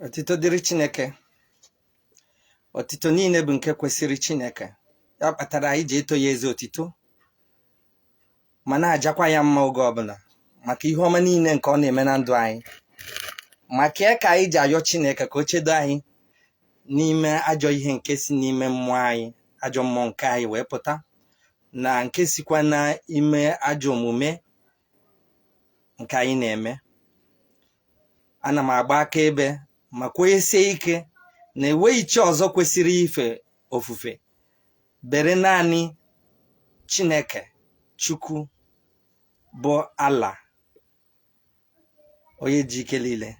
Otito dịrị Chineke. Otito niile bụ nke kwesịrị Chineke. Ya kpatara anyị ji eto ya eze otito ma na-ajakwa ya mma oge ọbụla maka ihe ọma niile nke ọ na-eme na ndụ anyị. Maka ka anyị ji ayọ Chineke ka o chedo anyị n'ime ajọ ihe nke si n'ime mmụọ anyị, ajọ mmụọ nke anyị wee pụta, na nke sikwa n'ime ajọ omume nke anyị na-eme. Ana m agba akaebe ma kwenyesie ike na enweghị chi ọzọ kwesịrị ife ofufe bere naanị Chineke, Chukwu bụ Allah, onye ji ike niile.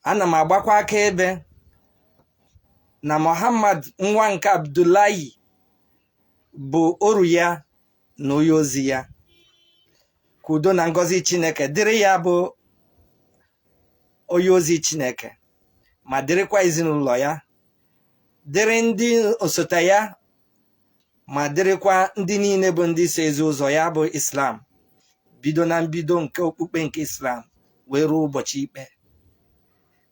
Ana m agbakwa akaebe na Muhammad nwa nke Abdullahi bụ oru ya na onye ozi ya. Ka udo na ngọzi Chineke dịrị ya bụ onye ozi Chineke, ma dịrịkwa ezinụlọ ya, dịrị ndị osote ya, ma dịrịkwa ndị niile bụ ndị so ezi ụzọ ya bụ Islam, bido na mbido nke okpukpe nke Islam wee ruo ụbọchị ikpe.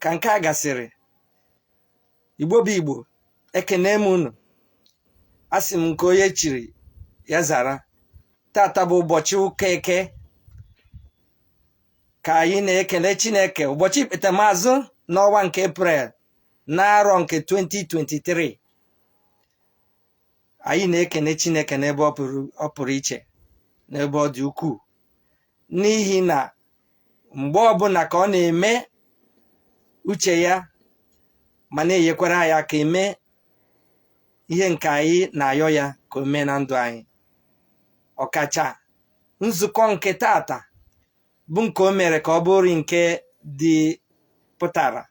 Ka nke a gasịrị, Igbo bụ Igbo, ekene m unu. Asị m nke onye chiri ya zara. Tata bụ ụbọchị ụka Eke ka anyị na-ekele Chineke, ụbọchị ikpetemazụ n'ọnwa nke Eprel n'arọ nke 2023. Anyị na-ekene Chineke n'ebe ọ pụrụ iche, n'ebe ọ dị ukwuu, n'ihi na mgbe ọbụla ka ọ na-eme uche ya ma na-enyekwara ya ka eme ihe nke anyị na-ayọ ya ka o mee na ndụ anyị. Ọkacha nzukọ nke tata bụ nke o mere ka ọ bụrụ nke dị pụtara,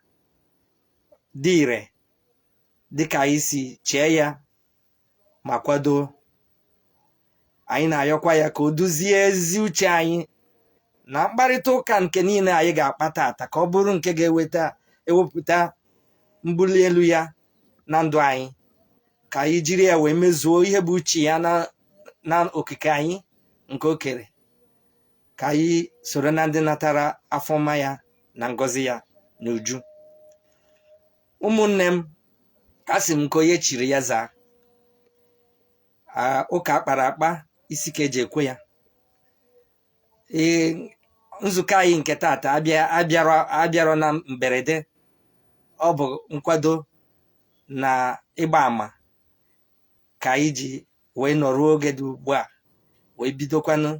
dị ire, dịka anyị si chee ya ma kwado. Anyị na-ayọkwa ya ka o duzie ezi uche anyị na mkparịta ụka nke niile anyị ga-akpa tata, ka ọ bụrụ nke ewepụta mbuli elu ya na ndụ anyị, ka anyị jiri ya wee mezuo ihe bụ uche ya na okike anyị nke o kere, ka anyị soro na ndị natara afọma ya na ngọzi ya na uju. Ụmụnne m, asị m nke onye chiri ya zaa. Ụka akpara akpa isi ka eji ekwe ya. Nzukọ anyị nke tata abịarọ na mberede. Ọ bụ nkwado na ịgba ama ka anyị ji wee nọruo oge dị ugbu a wee bidokwanụ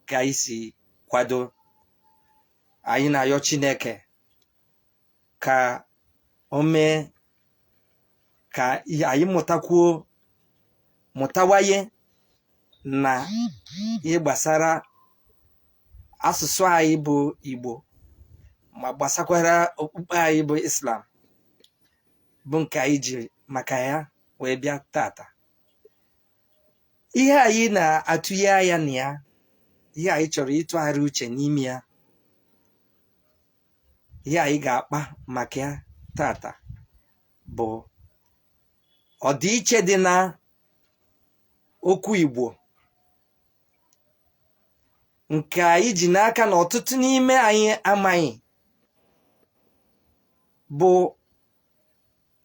ka anyị si kwado. Anyị na-ayọ Chineke ka o mee ka anyị mụtawaye na ihe gbasara asụsụ anyị bụ Igbo, ma gbasakwara okpukpe anyị bụ Islam, bụ nke anyị ji maka ya wee bịa tata. Ihe anyị na-atụnye anya na ya, ihe anyị chọrọ ịtụgharị uche n'ime ya, ihe anyị ga-akpa maka ya tata bụ ọdịiche dị na okwu Igbo nke anyị ji n'aka na ọtụtụ n'ime anyị amaghị, bụ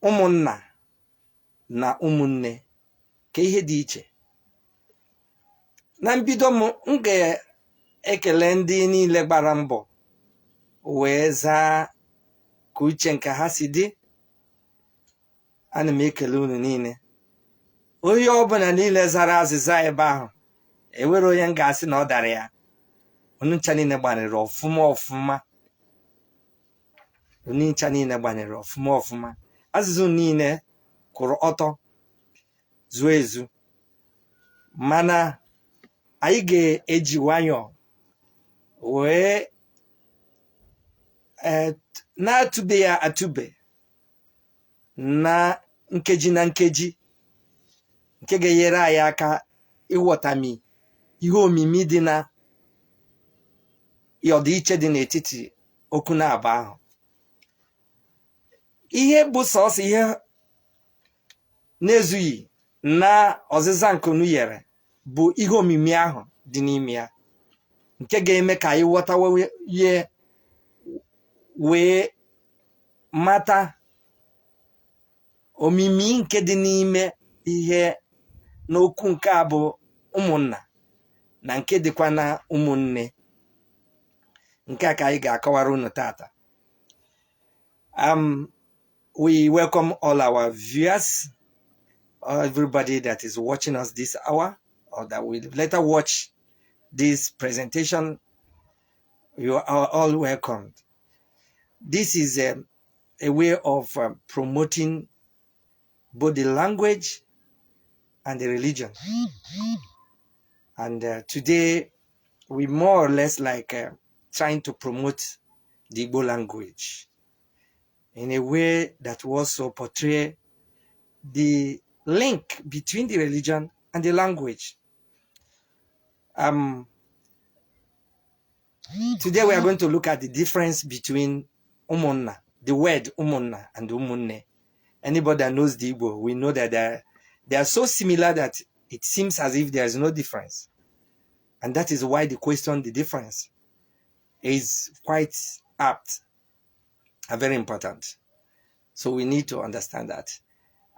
ụmụnna na ụmụnne. Ka ihe dị iche. Na mbido m ga-ekele ndị niile gbara mbọ wee zaa ka uche nke ha si dị. Ana m ekele unu niile. Onye ọbụla niile zara azịza ebe ahụ, ewere onye m ga-asị na ọ dara ya. Unu ncha niile gbanyere ọfụma. Unu ncha niile gbanyere ọfụma. Azịza niile kwụrụ ọtọ, zuo ezu. Mana anyị ga-eji nwayọọ wee na-atụbe ya atụbe na nkeji na nkeji, nke ga-enyere anyị aka ịghọtami ihe omimi dị na ọdịiche dị n'etiti okwu na-abụ ahụ. Ihe bụ sọsọ ihe na-ezughị na ọzịza nke unu nyere bụ ihe omimi ahụ dị n'ime ya, nke ga-eme ka anyị ghọtawa wee mata omimi nke dị n'ime ihe n'okwu nke a bụ ụmụnna na nke dịkwa na ụmụnne. Nke a ka anyị ga-akọwara unu tata. We welcome all our viewers, everybody that is watching us this hour or that will later watch this presentation. You are all welcomed. This is a way of promoting both the language and the religion. And today we more or less like trying to promote the Igbo language in a way that will also portray the link between the religion and the language. Today we are going to look at the difference between Ụmụnna, the word Ụmụnna and Ụmụnne. Anybody that knows the Igbo, we know that they are so similar that it seems as if there is no difference. And that is why the question, the difference, is quite apt and very important. So we need to understand that.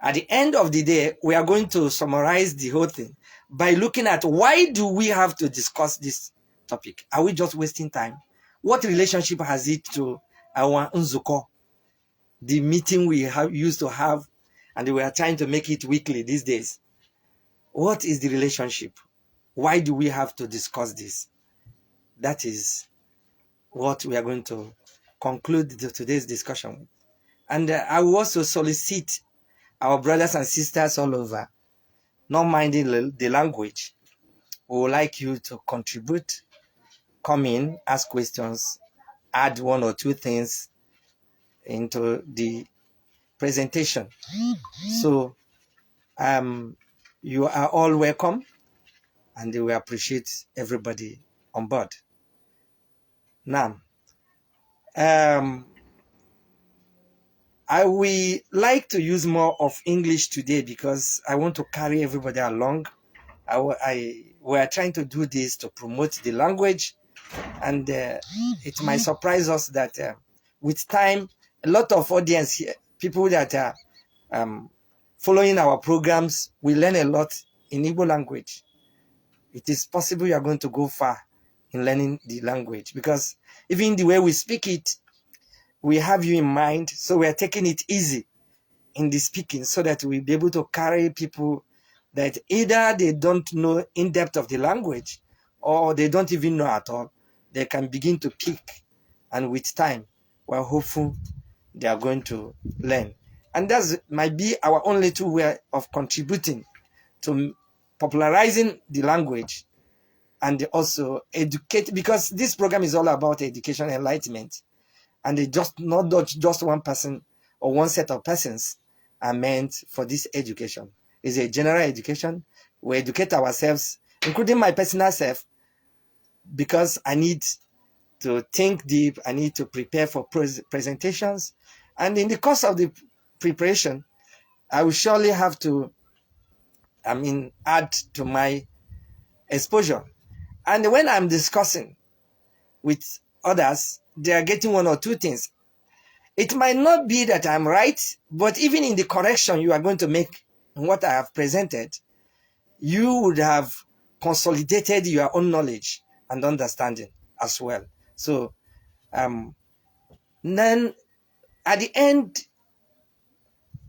At the end of the day, we are going to summarize the whole thing by looking at why do we have to discuss this topic? Are we just wasting time? What relationship has it to our nzuko, the meeting we used to have, and we are trying to make it weekly these days? What is the relationship? Why do we have to discuss this? That is what we are going to conclude today's discussion with. And I will also solicit our brothers and sisters all over, not minding the language, we would like you to contribute, come in, ask questions, add one or two things into the presentation. So you are all welcome, and we appreciate everybody on board. Now, I will like to use more of English today because I want to carry everybody along. We are trying to do this to promote the language, and it might surprise us that with time, a lot of audience here, people that are following our programs, will learn a lot in Igbo language. It is possible you are going to go far in learning the language because even the way we speak it, we have you in mind, so we are taking it easy in the speaking so that we'll be able to carry people that either they don't know in depth of the language or they don't even know at all. They can begin to pick, and with time, we're hopeful they are going to learn. And that might be our only two way of contributing to popularizing the language and also educate, because this program is all about education and enlightenment. And it not just one person or one set of persons are meant for this education. It's a general education. We educate ourselves, including my personal self, because I need to think deep. I need to prepare for presentations. And in the course of the preparation, I will surely have to, add to my exposure. And when I'm discussing with others, they are getting one or two things. It might not be that I'm right, but even in the correction you are going to make in what I have presented, you would have consolidated your own knowledge and understanding as well. So then at the end,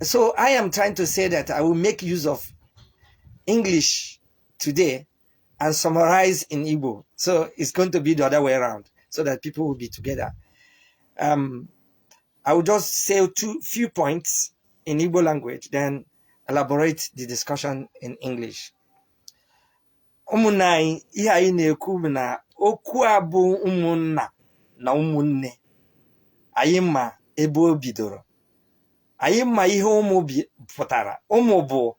so I am trying to say that I will make use of English today and summarize in Igbo. So it's going to be the other way around, so that people will be together. I will just say few points in Igbo language, then elaborate the discussion in English. Ụmụnna anyị, ihe anyị na-ekwu bụ na okwu a bụ ụmụnna na ụmụnne. Anyị ma ebe o bidoro. Anyị ma ihe ụmụ pụtara. Ụmụ bụ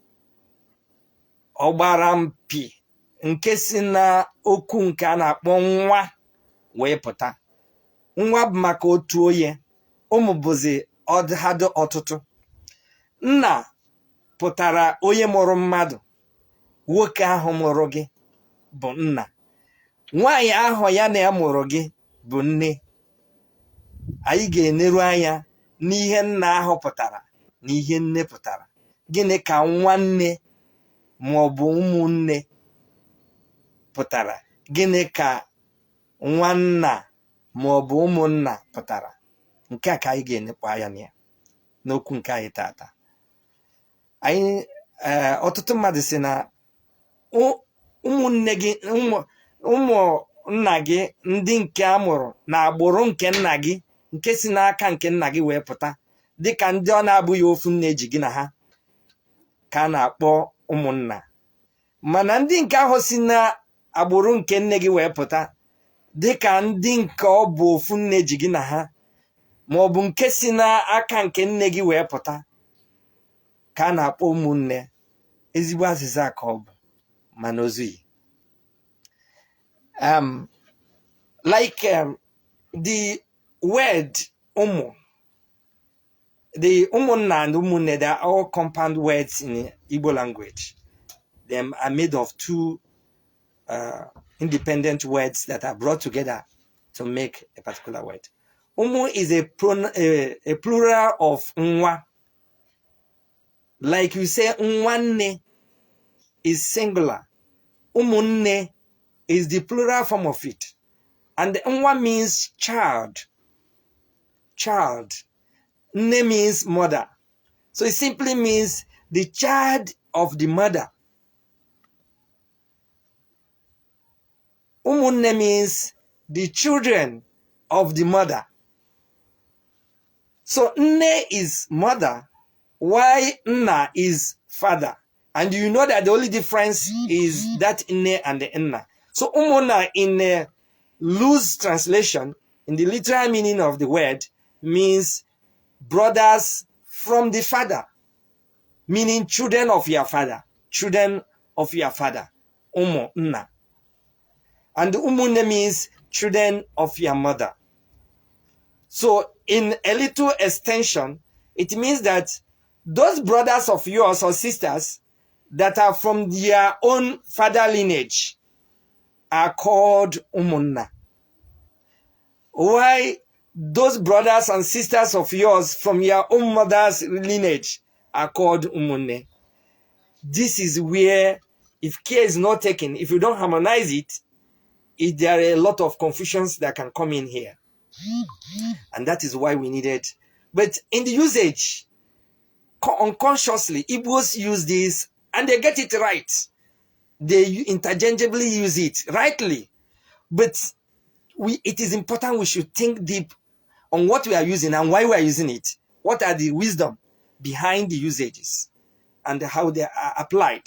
ọgbara mpi nke si na okwu nke a na-akpọ nwa wee pụta. Nwa bụ maka otu onye. Ụmụ bụzi ọdịhadụ ọtụtụ. Nna pụtara onye mụrụ mmadụ. Nwoke ahụ mụrụ gị bụ nna. Nwaanyị ahụ ya na ya mụrụ gị bụ nne. Anyị ga-eneru anya n'ihe nna ahụ pụtara na ihe nne pụtara. Gịnị ka nwanne ma ọ bụ ụmụnne pụtara? Gịnị ka nwanna ma ọ bụ ụmụnna pụtara? Nke a ka anyị ga-enekwa anya na ya n'okwu nke anyị tata. Ọtụtụ mmadụ si na ụmụnne gị, ụmụnna gị ndị nke a mụrụ na agbụrụ nke nna gị, nke si n'aka nke nna gị wee pụta, dịka ndị ọ na-abụghị ofu nne ji gị na ha, ka a na-akpọ ụmụnna. Mana ndị nke ahụ si na agbụrụ nke nne gị wee pụta, dịka ndị nke ọ bụ ofu nne ji gị na ha, ma ọ bụ nke si n'aka nke nne gị wee pụta, ka a na-akpọ ụmụnne. Ezigbo azịza ka ọ bụ, mana ozughị. The word ụmụ, the Ụmụnna and Ụmụnne, they are all compound words in Igbo language. They are made of two independent words that are brought together to make a particular word. Umu is a plural of nwa. Like you say, nwanne is singular. Ụmụnne is the plural form of it. And the nwa means child. Child. Nne means mother. So it simply means the child of the mother. Ụmụnne means the children of the mother. So nne is mother, while nna is father. And you know that the only difference is that nne and the nna. So ụmụnna, in a loose translation, in the literal meaning of the word, means brothers from the father, meaning children of your father. Children of your father. Ụmụnna. And ụmụnne means children of your mother. So in a little extension, it means that those brothers of yours or sisters that are from their own father lineage are called ụmụnna. Why those brothers and sisters of yours from your own mother's lineage are called ụmụnne. This is where, if care is not taken, if you don't harmonize it, there are a lot of confusions that can come in here. And that is why we need it. But in the usage, unconsciously, Igbos use this and they get it right. They interchangeably use it rightly. But it is important we should think deep on what we are using and why we are using it. What are the wisdom behind the usages and how they are applied.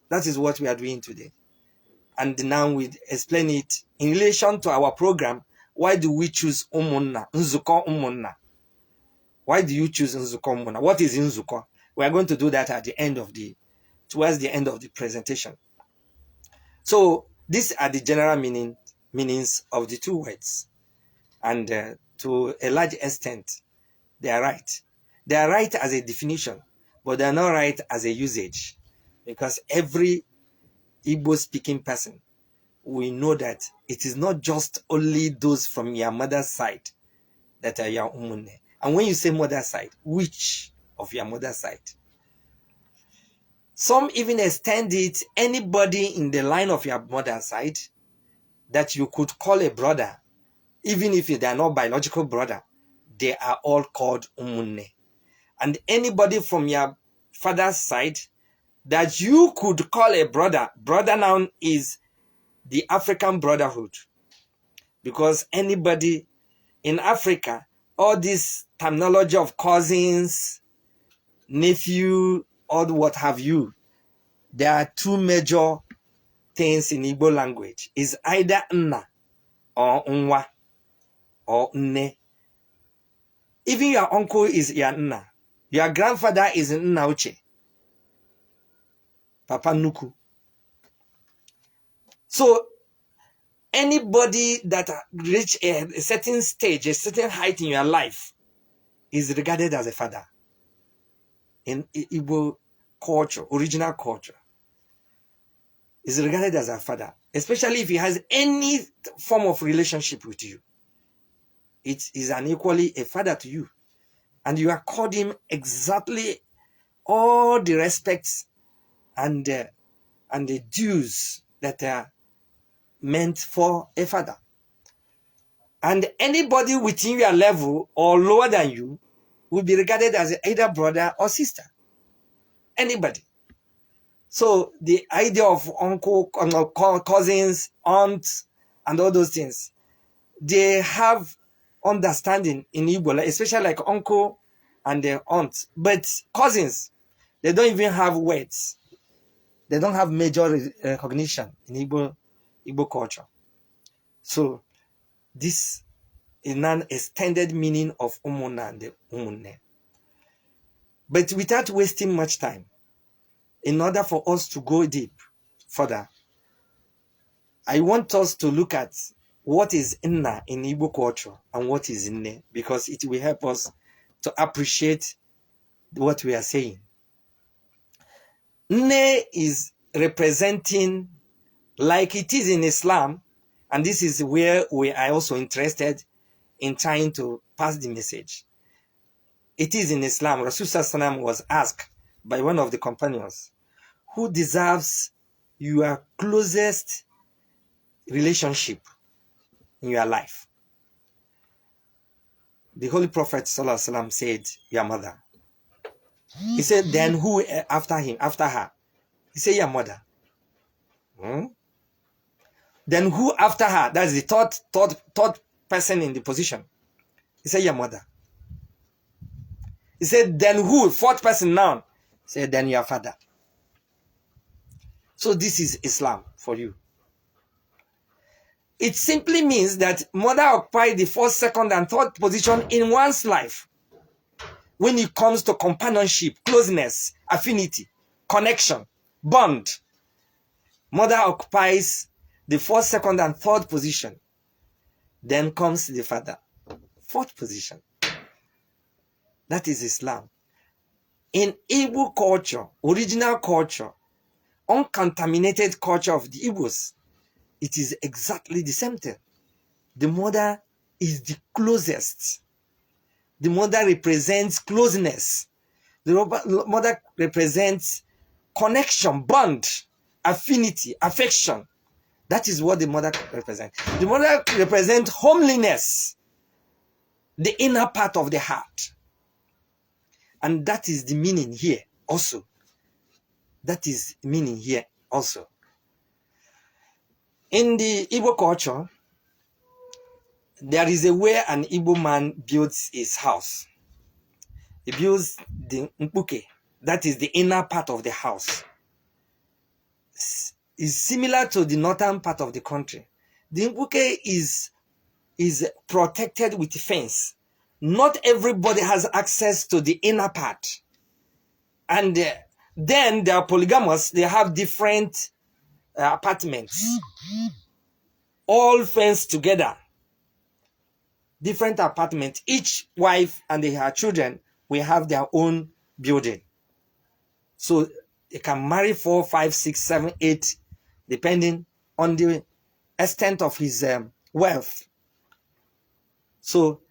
That is what we are doing today. And now we explain it in relation to our program. Why do we choose ụmụnna, nzukọ ụmụnna? Why do you choose nzukọ ụmụnna? What is nzukọ? We are going to do that at the end of towards the end of the presentation. So these are the general meanings of the two words. And to a large extent, they are right. They are right as a definition, but they are not right as a usage. Because every Igbo-speaking person, we know that it is not just only those from your mother's side that are your ụmụnne. And when you say mother's side, which of your mother's side? Some even extend it, anybody in the line of your mother's side that you could call a brother, even if they are not biological brother, they are all called ụmụnne. And anybody from your father's side that you could call a brother, brother now is the African brotherhood. Because anybody in Africa, all this terminology of cousins, nephew, or what have you, there are two major things in Igbo language. Is either nna or nwa or nne. Even your uncle is your nna. Your grandfather is nna uche. Papa Nuku. So anybody that reach a certain stage, a certain height in your life is regarded as a father in Igbo culture, original culture. Is regarded as a father, especially if he has any form of relationship with you. It is equally a father to you. and you accord him exactly all the respects and the dues that are meant for a father. And anybody within your level or lower than you will be regarded as either brother or sister. Anybody. So the idea of uncle, cousins, aunts, and all those things, they have understanding in Igbo, especially like uncle and their aunt. But cousins, they don't even have words. They don't have major recognition in Igbo culture. So this is an extended meaning of Ụmụnna and Ụmụnne. But without wasting much time, in order for us to go deep further, I want us to look at what is Nna in Igbo culture and what is Nne, because it will help us to appreciate what we are saying. Nne is representing, like it is in Islam, and this is where we are also interested in trying to pass the message. It is in Islam. Rasulullah was asked by one of the companions, who deserves your closest relationship in your life? The Holy Prophet ﷺ said, your mother. He said, then who after her? He said, your mother. Then who after her? That's the third person in the position. He said, your mother. He said, then who? Fourth person now. He said, then your father. So this is Islam for you. It simply means that mother occupies the first, second, and third position in one's life when it comes to companionship, closeness, affinity, connection, bond. Mother occupies the first, second, and third position. Then comes the father, fourth position. That is Islam. In Igbo culture, original culture, uncontaminated culture of the Igbos, it is exactly the same thing. The mother is the closest. The mother represents closeness. The mother represents connection, bond, affinity, affection. That is what the mother represents. The mother represents homeliness, the inner part of the heart. And that is the meaning here also. That is meaning here also. In the Igbo culture, there is a way an Igbo man builds his house. He builds the mpuke, that is the inner part of the house. It's similar to the northern part of the country. The mpuke is protected with a fence. Not everybody has access to the inner part. And then they are polygamous. They have different apartments. All fenced together. Different apartments. Each wife and her children will have their own building. So they can marry 4, 5, 6, 7, 8, depending on the extent of his wealth. So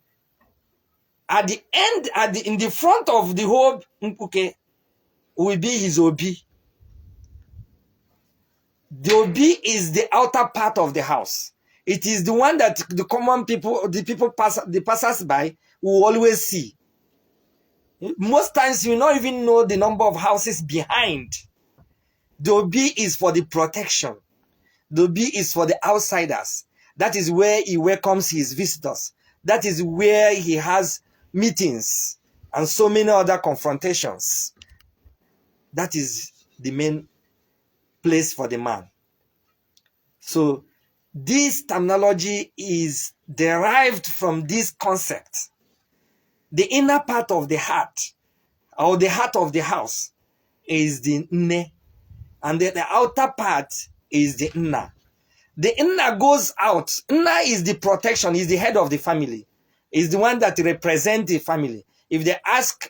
at the end, in the front of the whole mpuke will be his obi. The obi is the outer part of the house. It is the one that the common people, the passers-by will always see. Most times you not even know the number of houses behind. The obi is for the protection. The obi is for the outsiders. That is where he welcomes his visitors. That is where he has meetings and so many other confrontations. That is the main place for the man. So this terminology is derived from this concept. The inner part of the heart, or the heart of the house, is the nne, and the outer part is the nna. The nna goes out. Nna is the protection, is the head of the family, is the one that represents the family. If they ask,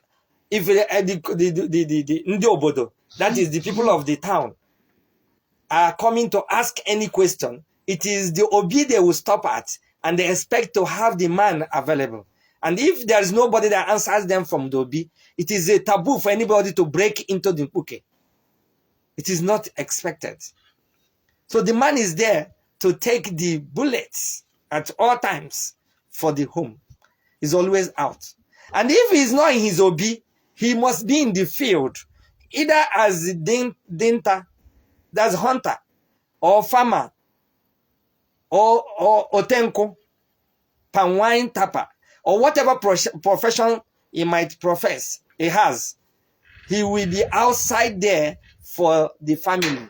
if the Ndi Obodo, that is the people of the town, are coming to ask any question, it is the obi they will stop at, and they expect to have the man available. And if there is nobody that answers them from the Obi, it is a taboo for anybody to break into the Mpuke. It is not expected. So the man is there to take the bullets at all times for the home. He's always out. And if he's not in his Obi, he must be in the field, either as dinta, that's hunter, or farmer, or otenko, palm wine tapper, or whatever profession he might profess he has. He will be outside there for the family,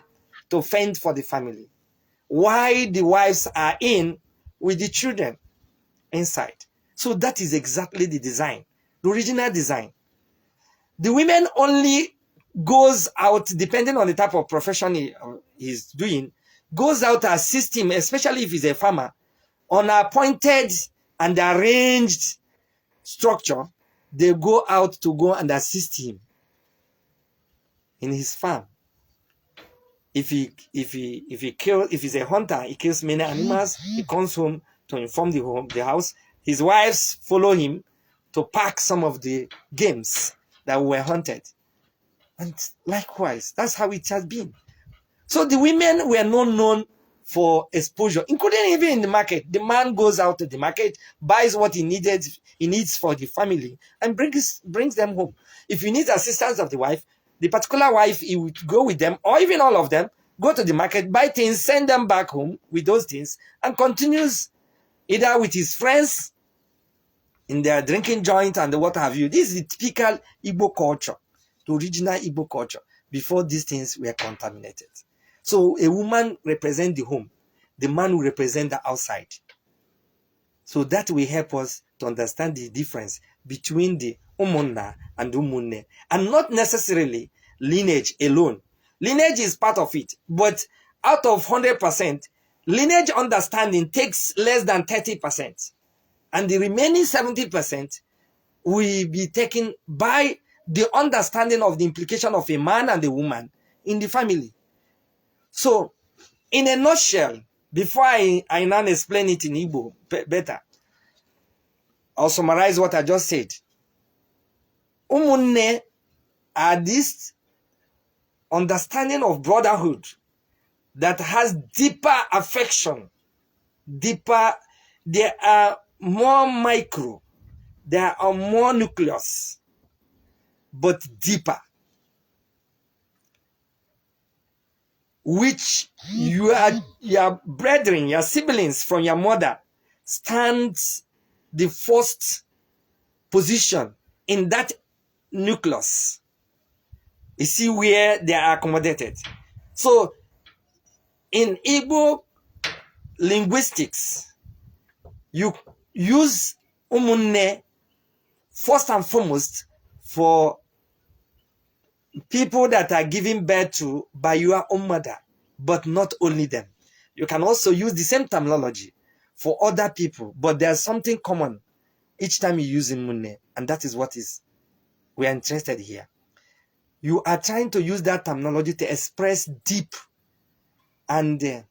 to fend for the family, while the wives are in with the children inside. So that is exactly the design, the original design. The women only goes out, depending on the type of profession he's doing, goes out to assist him, especially if he's a farmer, on an appointed and arranged structure. They go out to go and assist him in his farm. If he's a hunter, he kills many animals. He comes home to inform the house. His wives follow him to pack some of the games that were hunted. And likewise, that's how it has been. So the women were not known for exposure, including even in the market. The man goes out to the market, buys what he needs for the family, and brings them home. If he needs assistance of the wife, the particular wife, he would go with them, or even all of them, go to the market, buy things, send them back home with those things, and continues either with his friends in their drinking joint and what have you. This is the typical Igbo culture, the original Igbo culture, before these things were contaminated. So a woman represents the home, the man will represent the outside. So that will help us to understand the difference between the Ụmụnna and Ụmụnne, and not necessarily lineage alone. Lineage is part of it, but out of 100%, lineage understanding takes less than 30%. And the remaining 70% will be taken by the understanding of the implication of a man and a woman in the family. So, in a nutshell, before I now explain it in Igbo better, I'll summarize what I just said. Ụmụnne are this understanding of brotherhood that has deeper affection, deeper, they are more micro, they are more nucleus, but deeper, which your brethren, your siblings from your mother stands the first position in that nucleus. You see where they are accommodated. So in Igbo linguistics, you use Ụmụnne first and foremost for people that are giving birth to by your own mother, but not only them. You can also use the same terminology for other people, but there's something common each time you use Ụmụnne, and that is what we are interested here. You are trying to use that terminology to express deep and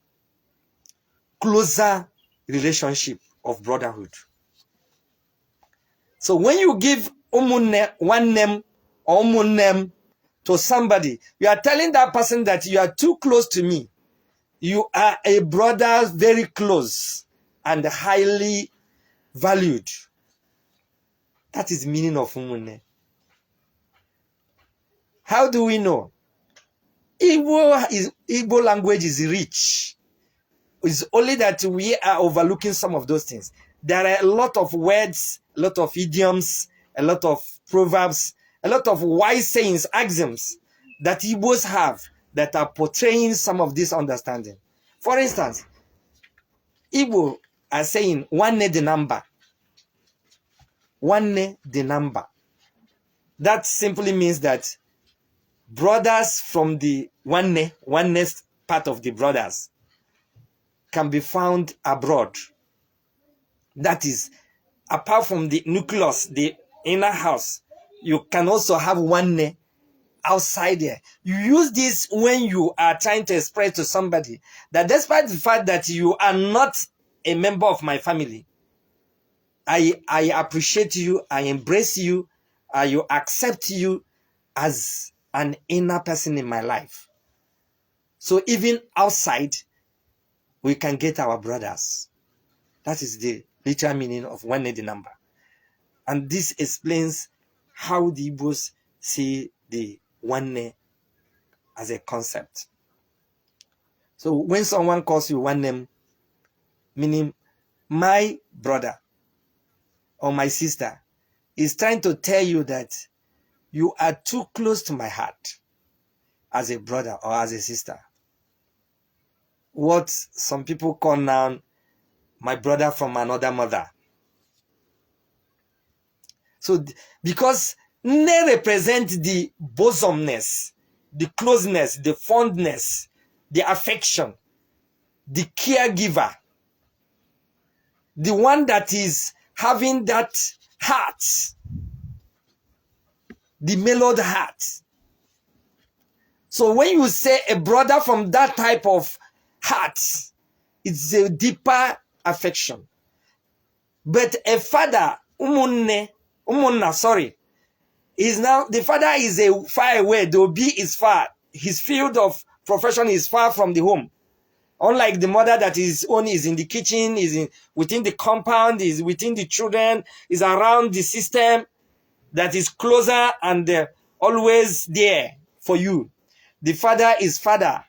closer relationship of brotherhood. So when you give Ụmụnne one name or Ụmụnne to somebody, you are telling that person that you are too close to me. You are a brother very close and highly valued. That is the meaning of Ụmụnne. How do we know? Igbo language is rich. It's only that we are overlooking some of those things. There are a lot of words, a lot of idioms, a lot of proverbs, a lot of wise sayings, axioms that Igbos have that are portraying some of this understanding. For instance, Igbo are saying one the number. One the number. That simply means that brothers from the oneness part of the brothers can be found abroad. That is, apart from the nucleus, the inner house, you can also have one outside there. You use this when you are trying to express to somebody that despite the fact that you are not a member of my family, I appreciate you, I embrace you, I accept you as an inner person in my life. So even outside, we can get our brothers. That is the literal meaning of one the number. And this explains how the Igbos see the one as a concept. So when someone calls you one name, meaning my brother or my sister, is trying to tell you that you are too close to my heart as a brother or as a sister. What some people call now my brother from another mother. So because they represent the bosomness, the closeness, the fondness, the affection, the caregiver, the one that is having that heart, the mellowed heart. So when you say a brother from that type of heart, it's a deeper affection. But a father, Ụmụnna, sorry, is now, the father is a far away, the Obi is far. His field of profession is far from the home. Unlike the mother that is in the kitchen, within the compound, is within the children, is around the system, that is closer and always there for you. The father is father,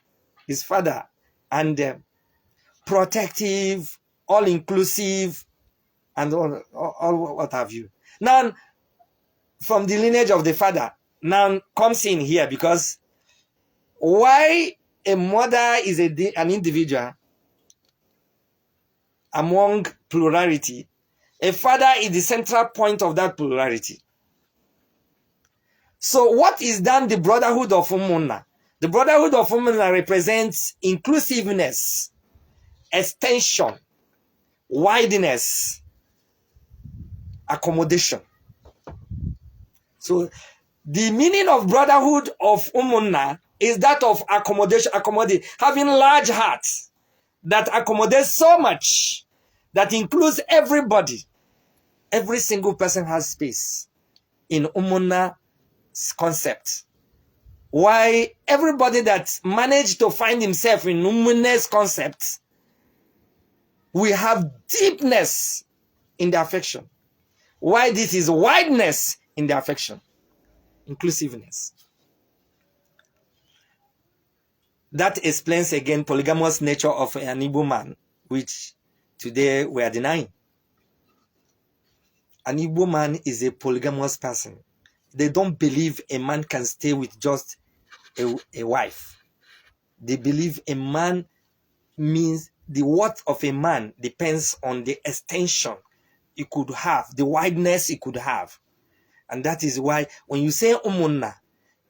and protective, all-inclusive, and all what have you. Now, from the lineage of the father, now comes in here, because why a mother is an individual among plurality, a father is the central point of that plurality. So what is then the brotherhood of Ụmụnna? The brotherhood of Ụmụnna represents inclusiveness, extension, wideness, accommodation. So the meaning of brotherhood of Ụmụnna is that of accommodation, having large hearts that accommodates so much, that includes everybody. Every single person has space in Ụmụnna's concept. Why everybody that managed to find himself in Ụmụnna's concept, we have deepness in the affection. Why this is wideness in the affection, inclusiveness. That explains again polygamous nature of an Igbo man, which today we are denying. An Igbo man is a polygamous person. They don't believe a man can stay with just a wife. They believe a man means the worth of a man depends on the extension he could have, the wideness he could have. And that is why when you say Ụmụnna,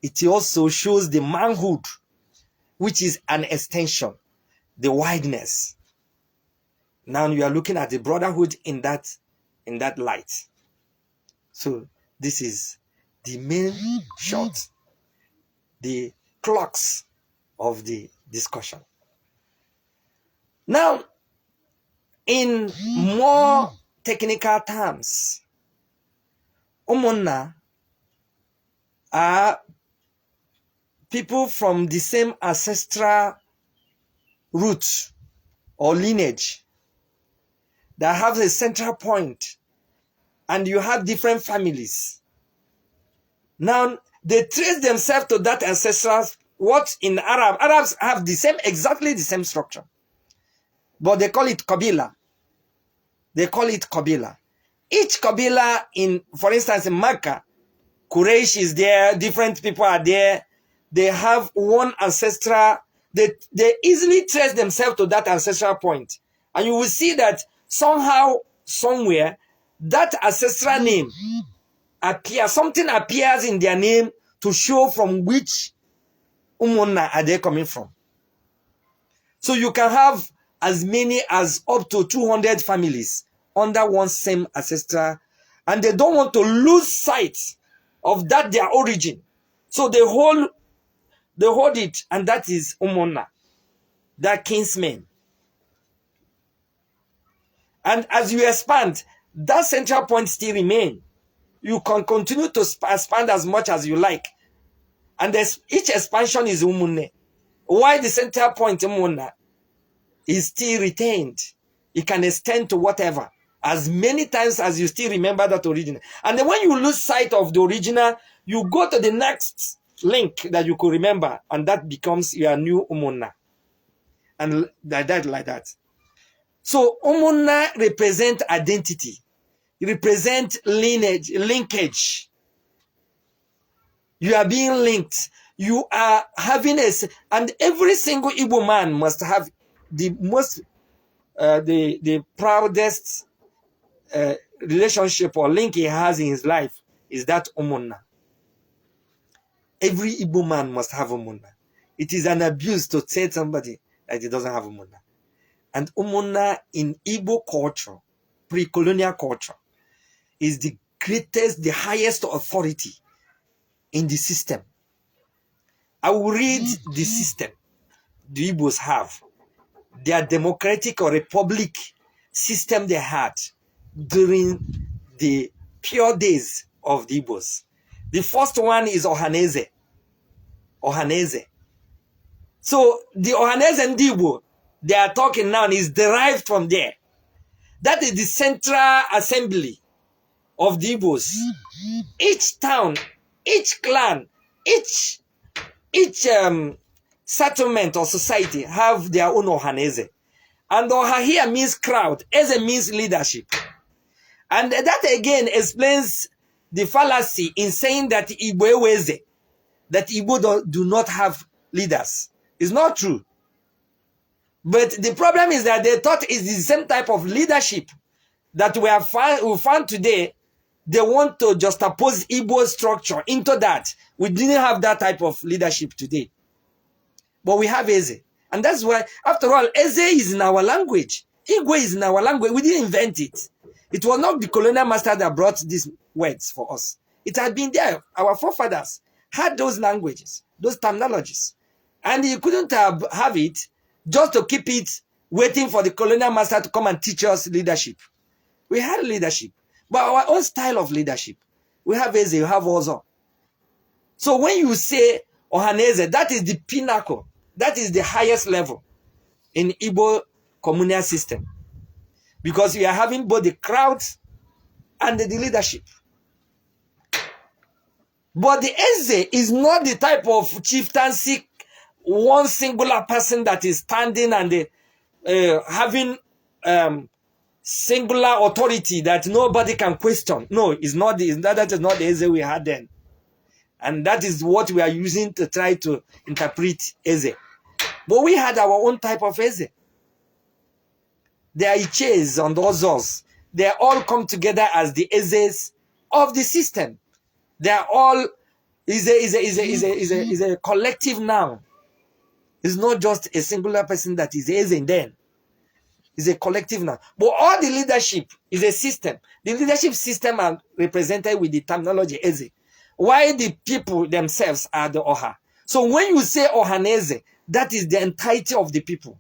it also shows the manhood, which is an extension, the wideness. Now you are looking at the brotherhood in that light. So this is the main shot, the crux of the discussion. Now, in more technical terms, Ụmụnna are people from the same ancestral root or lineage that have a central point, and you have different families. Now, they trace themselves to that ancestral, what in Arabs have exactly the same structure. But they call it Kabila. They call it Kabila. Each Kabila for instance, in Mecca, Quraysh is there, different people are there. They have one ancestral, they easily trace themselves to that ancestral point. And you will see that somehow, somewhere, that ancestral name appears, something appears in their name to show from which Ụmụnna are they coming from. So you can have as many as up to 200 families under one same ancestral, and they don't want to lose sight of that their origin. So they hold it, and that is Ụmụnna, that kinsmen. And as you expand, that central point still remains. You can continue to expand as much as you like. And each expansion is Ụmụnne. Why the central point Ụmụnna is still retained. It can extend to whatever, as many times as you still remember that original. And then when you lose sight of the original, you go to the next link that you could remember, and that becomes your new Ụmụnna. And like that. So Ụmụnna represent identity. It represent lineage, linkage. You are being linked. You are having and every single Igbo man must have the most, the proudest relationship or link he has in his life is that Ụmụnna. Every Igbo man must have Ụmụnna. It is an abuse to tell somebody that he doesn't have Ụmụnna. And Ụmụnna in Igbo culture, pre-colonial culture, is the greatest, the highest authority in the system. I will read the system the Igbos have. Their democratic or republic system they had during the pure days of the Igbos. The first one is Ohaneze. Ohaneze. So the Ohaneze and Igbo they are talking now is derived from there. That is the central assembly of the Igbos. Each town, each clan, each settlement or society have their own Ohaneze. And Oha here means crowd, Eze means leadership. And that again explains the fallacy in saying that Igbo Eweze, that Igbo do not have leaders. It's not true. But the problem is that they thought it's the same type of leadership that we found today. They want to just oppose Igbo structure into that. We didn't have that type of leadership today. But we have Eze. And that's why, after all, Eze is in our language. Igwe is in our language. We didn't invent it. It was not the colonial master that brought these words for us. It had been there. Our forefathers had those languages, those terminologies. And you couldn't have it just to keep it waiting for the colonial master to come and teach us leadership. We had leadership, but our own style of leadership. We have Eze, you have Ozo. So when you say Ohaneze, that is the pinnacle. That is the highest level in Igbo communal system. Because we are having both the crowds and the leadership. But the Eze is not the type of chieftaincy, one singular person that is standing and having singular authority that nobody can question. No, it's not. That is not the Eze we had then. And that is what we are using to try to interpret Eze. But we had our own type of Eze. They are Iches and Ozos. They all come together as the Ezes of the system. They are all is a collective noun. It's not just a singular person that is Eze then. It's a collective noun. But all the leadership is a system. The leadership system are represented with the terminology Eze. Why the people themselves are the Oha. So when you say Ohaneze, that is the entirety of the people.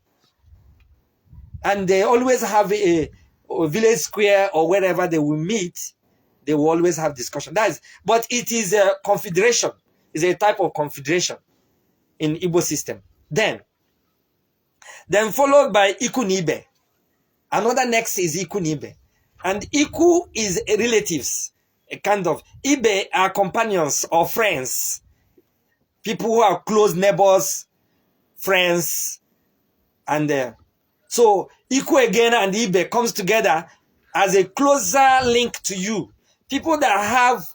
And they always have a village square or wherever they will meet, they will always have discussion. But it is a confederation. It's a type of confederation in Igbo system. Then followed by Ikunibe. Another next is Ikunibe. And Iku is relatives. A kind of Ibe are companions or friends. People who are close neighbors, friends. And so Iku again and Ibe comes together as a closer link to you. People that have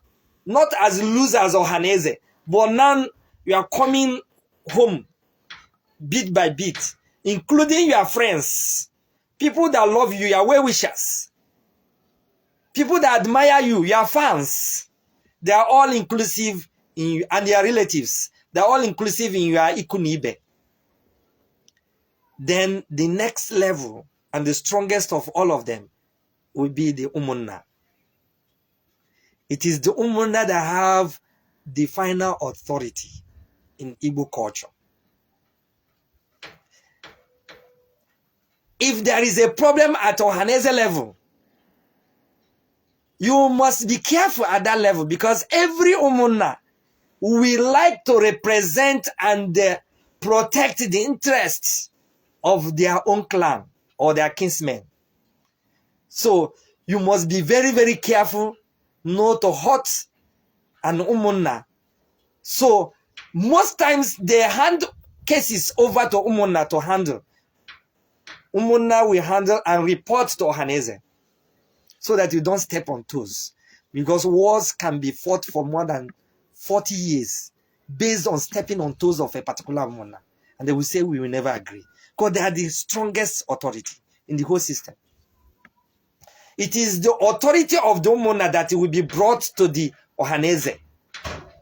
not as loose as Ohaneze, but now you are coming home bit by bit, including your friends, people that love you, your well-wishers, people that admire you, your fans. They are all inclusive in you, and your relatives. They are all inclusive in your Ikunibe. Then the next level and the strongest of all of them will be the Ụmụnna. It is the Ụmụnna that have the final authority in Igbo culture. If there is a problem at Ohaneze level, You must be careful at that level, because every Ụmụnna will like to represent and protect the interests of their own clan or their kinsmen. So you must be very, very careful not to hurt an Ụmụnna. So most times they hand cases over to Ụmụnna to handle. Ụmụnna will handle and report to Ọhaneze, so that you don't step on toes. Because wars can be fought for more than 40 years based on stepping on toes of a particular Ụmụnna. And they will say, we will never agree. Because they are the strongest authority in the whole system. It is the authority of the Ụmụnna that will be brought to the Ọhaneze,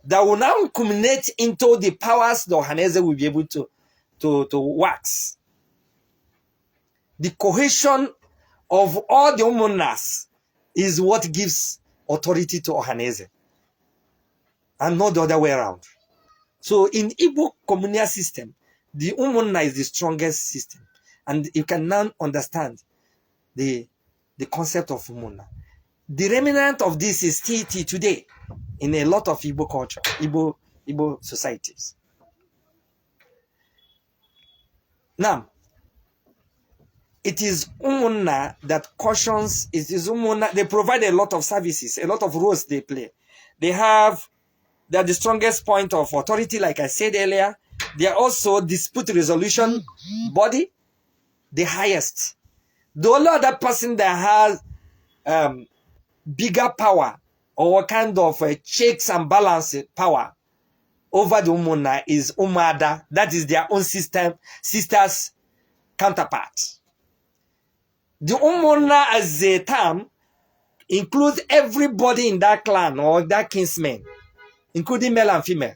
that will now culminate into the powers the Ọhaneze will be able to wax. The cohesion of all the Ụmụnnas is what gives authority to Ọhaneze, and not the other way around. So in Igbo communal system, the Ụmụnna is the strongest system, and you can now understand the concept of Ụmụnna. The remnant of this is still today in a lot of Igbo culture, Igbo societies. Now, it is Ụmụnna that cautions, it is Ụmụnna, they provide a lot of services, a lot of roles they play. They are the strongest point of authority, like I said earlier. They are also dispute resolution body, the highest. The only other person that has bigger power or kind of checks and balances power over the Ụmụnna is Ụmụada. That is their own sister's counterpart. The Ụmụnna as a term includes everybody in that clan or that kinsman, including male and female.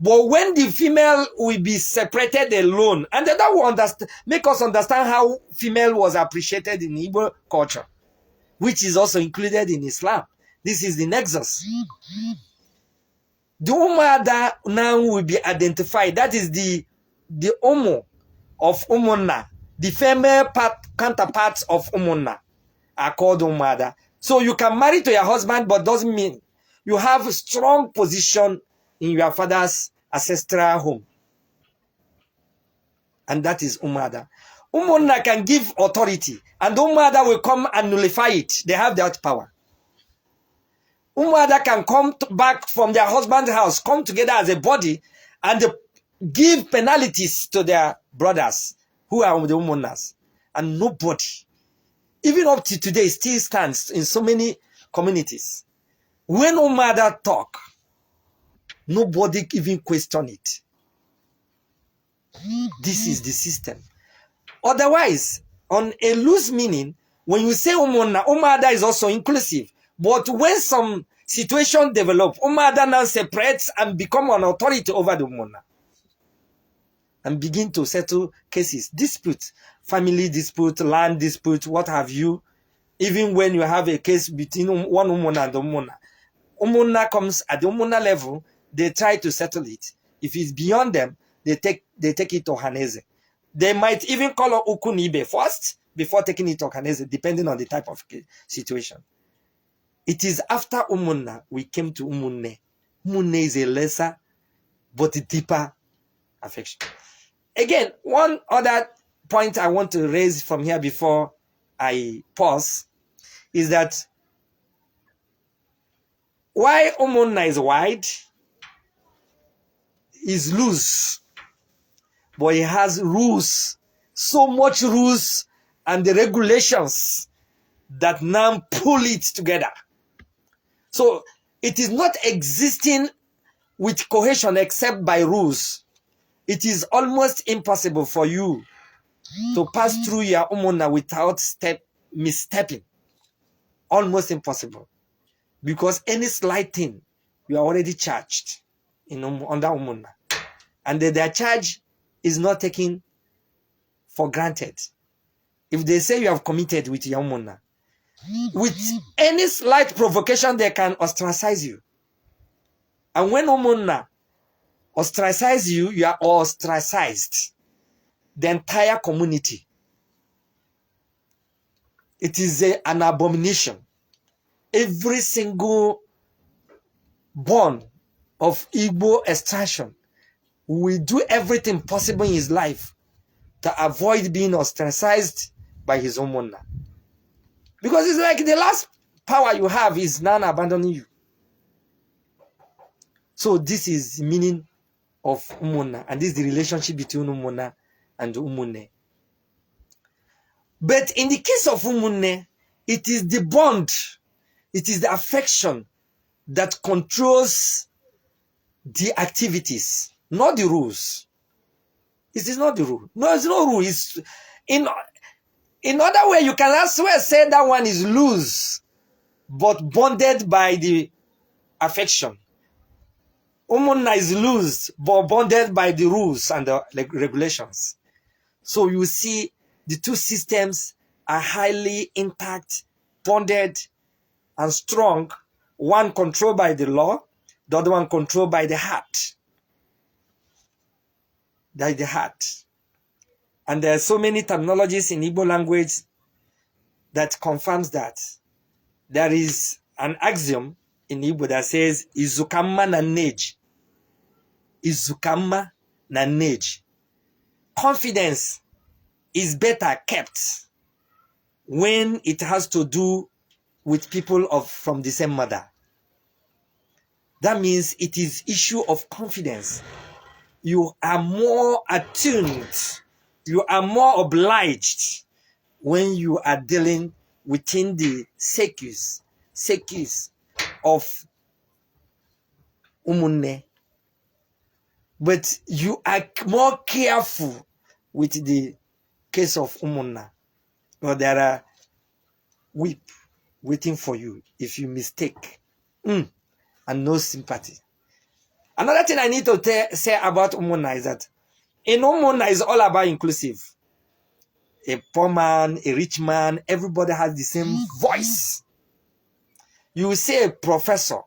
But when the female will be separated alone, and that will make us understand how female was appreciated in Igbo culture, which is also included in Islam. This is the nexus. The Ụmụada now will be identified. That is the Ụmụ of Ụmụnna. The female counterparts of Ụmụnna are called Ụmụada. So you can marry to your husband, but doesn't mean you have a strong position in your father's ancestral home. And that is Ụmụada. Ụmụnna can give authority, and Ụmụada will come and nullify it. They have that power. Ụmụada can come back from their husband's house, come together as a body, and give penalties to their brothers who are the Ụmụnnas. And nobody, even up to today, still stands in so many communities. When Ụmụada talk, nobody even question it. This is the system. Otherwise, on a loose meaning, when you say Ụmụnna, Ụmụada is also inclusive. But when some situation develop, Ụmụada now separates and become an authority over the Ụmụnna, and begin to settle cases, dispute, family dispute, land dispute, what have you. Even when you have a case between one Ụmụnna and the Ụmụnna, Ụmụnna comes at the Ụmụnna level, they try to settle it. If it's beyond them, they take it to Ọhaneze. They might even call Ukwu na Ibe first before taking it to Ọhaneze, depending on the type of situation. It is after Ụmụnna we came to Ụmụnne. Ụmụnne is a lesser but deeper affection. Again, one other point I want to raise from here before I pause is that why Ụmụnna is wide, is loose, but it has rules, so much rules and the regulations that now pull it together. So it is not existing with cohesion except by rules. It is almost impossible for you to pass through your Ụmụnna without misstepping. Almost impossible. Because any slight thing, you are already charged under Ụmụnna. And their charge is not taken for granted. If they say you have committed with your Ụmụnna, with any slight provocation, they can ostracize you. And when Ụmụnna ostracize you, you are ostracized. The entire community. It is an abomination. every single born of Igbo extraction will do everything possible in his life to avoid being ostracized by his Ụmụnna. Because it's like the last power you have is now abandoning you. So this is the meaning of Ụmụnna, and this is the relationship between Ụmụnna and Ụmụnne. But in the case of Ụmụnne, it is the bond, it is the affection that controls the activities, not the rules. It is not the rule. No, it's no rule. It's in other way, you can as well say that one is loose, but bonded by the affection. Ụmụnna is loose, but bonded by the rules and the regulations. So you see, the two systems are highly intact, bonded, and strong. One controlled by the law, the other one controlled by the heart. By the heart. And there are so many terminologies in Igbo language that confirms that. There is an axiom in Igbo that says, Izukamma na neji. Izukamma na neji. Confidence is better kept when it has to do with people from the same mother. That means it is issue of confidence. You are more attuned, you are more obliged when you are dealing within the circus of Ụmụnne. But you are more careful with the case of Ụmụnna. Or there are whip waiting for you if you mistake. And no sympathy. Another thing I need to say about Ụmụnna is that in Ụmụnna is all about inclusive. A poor man, a rich man, everybody has the same voice. You will see a professor,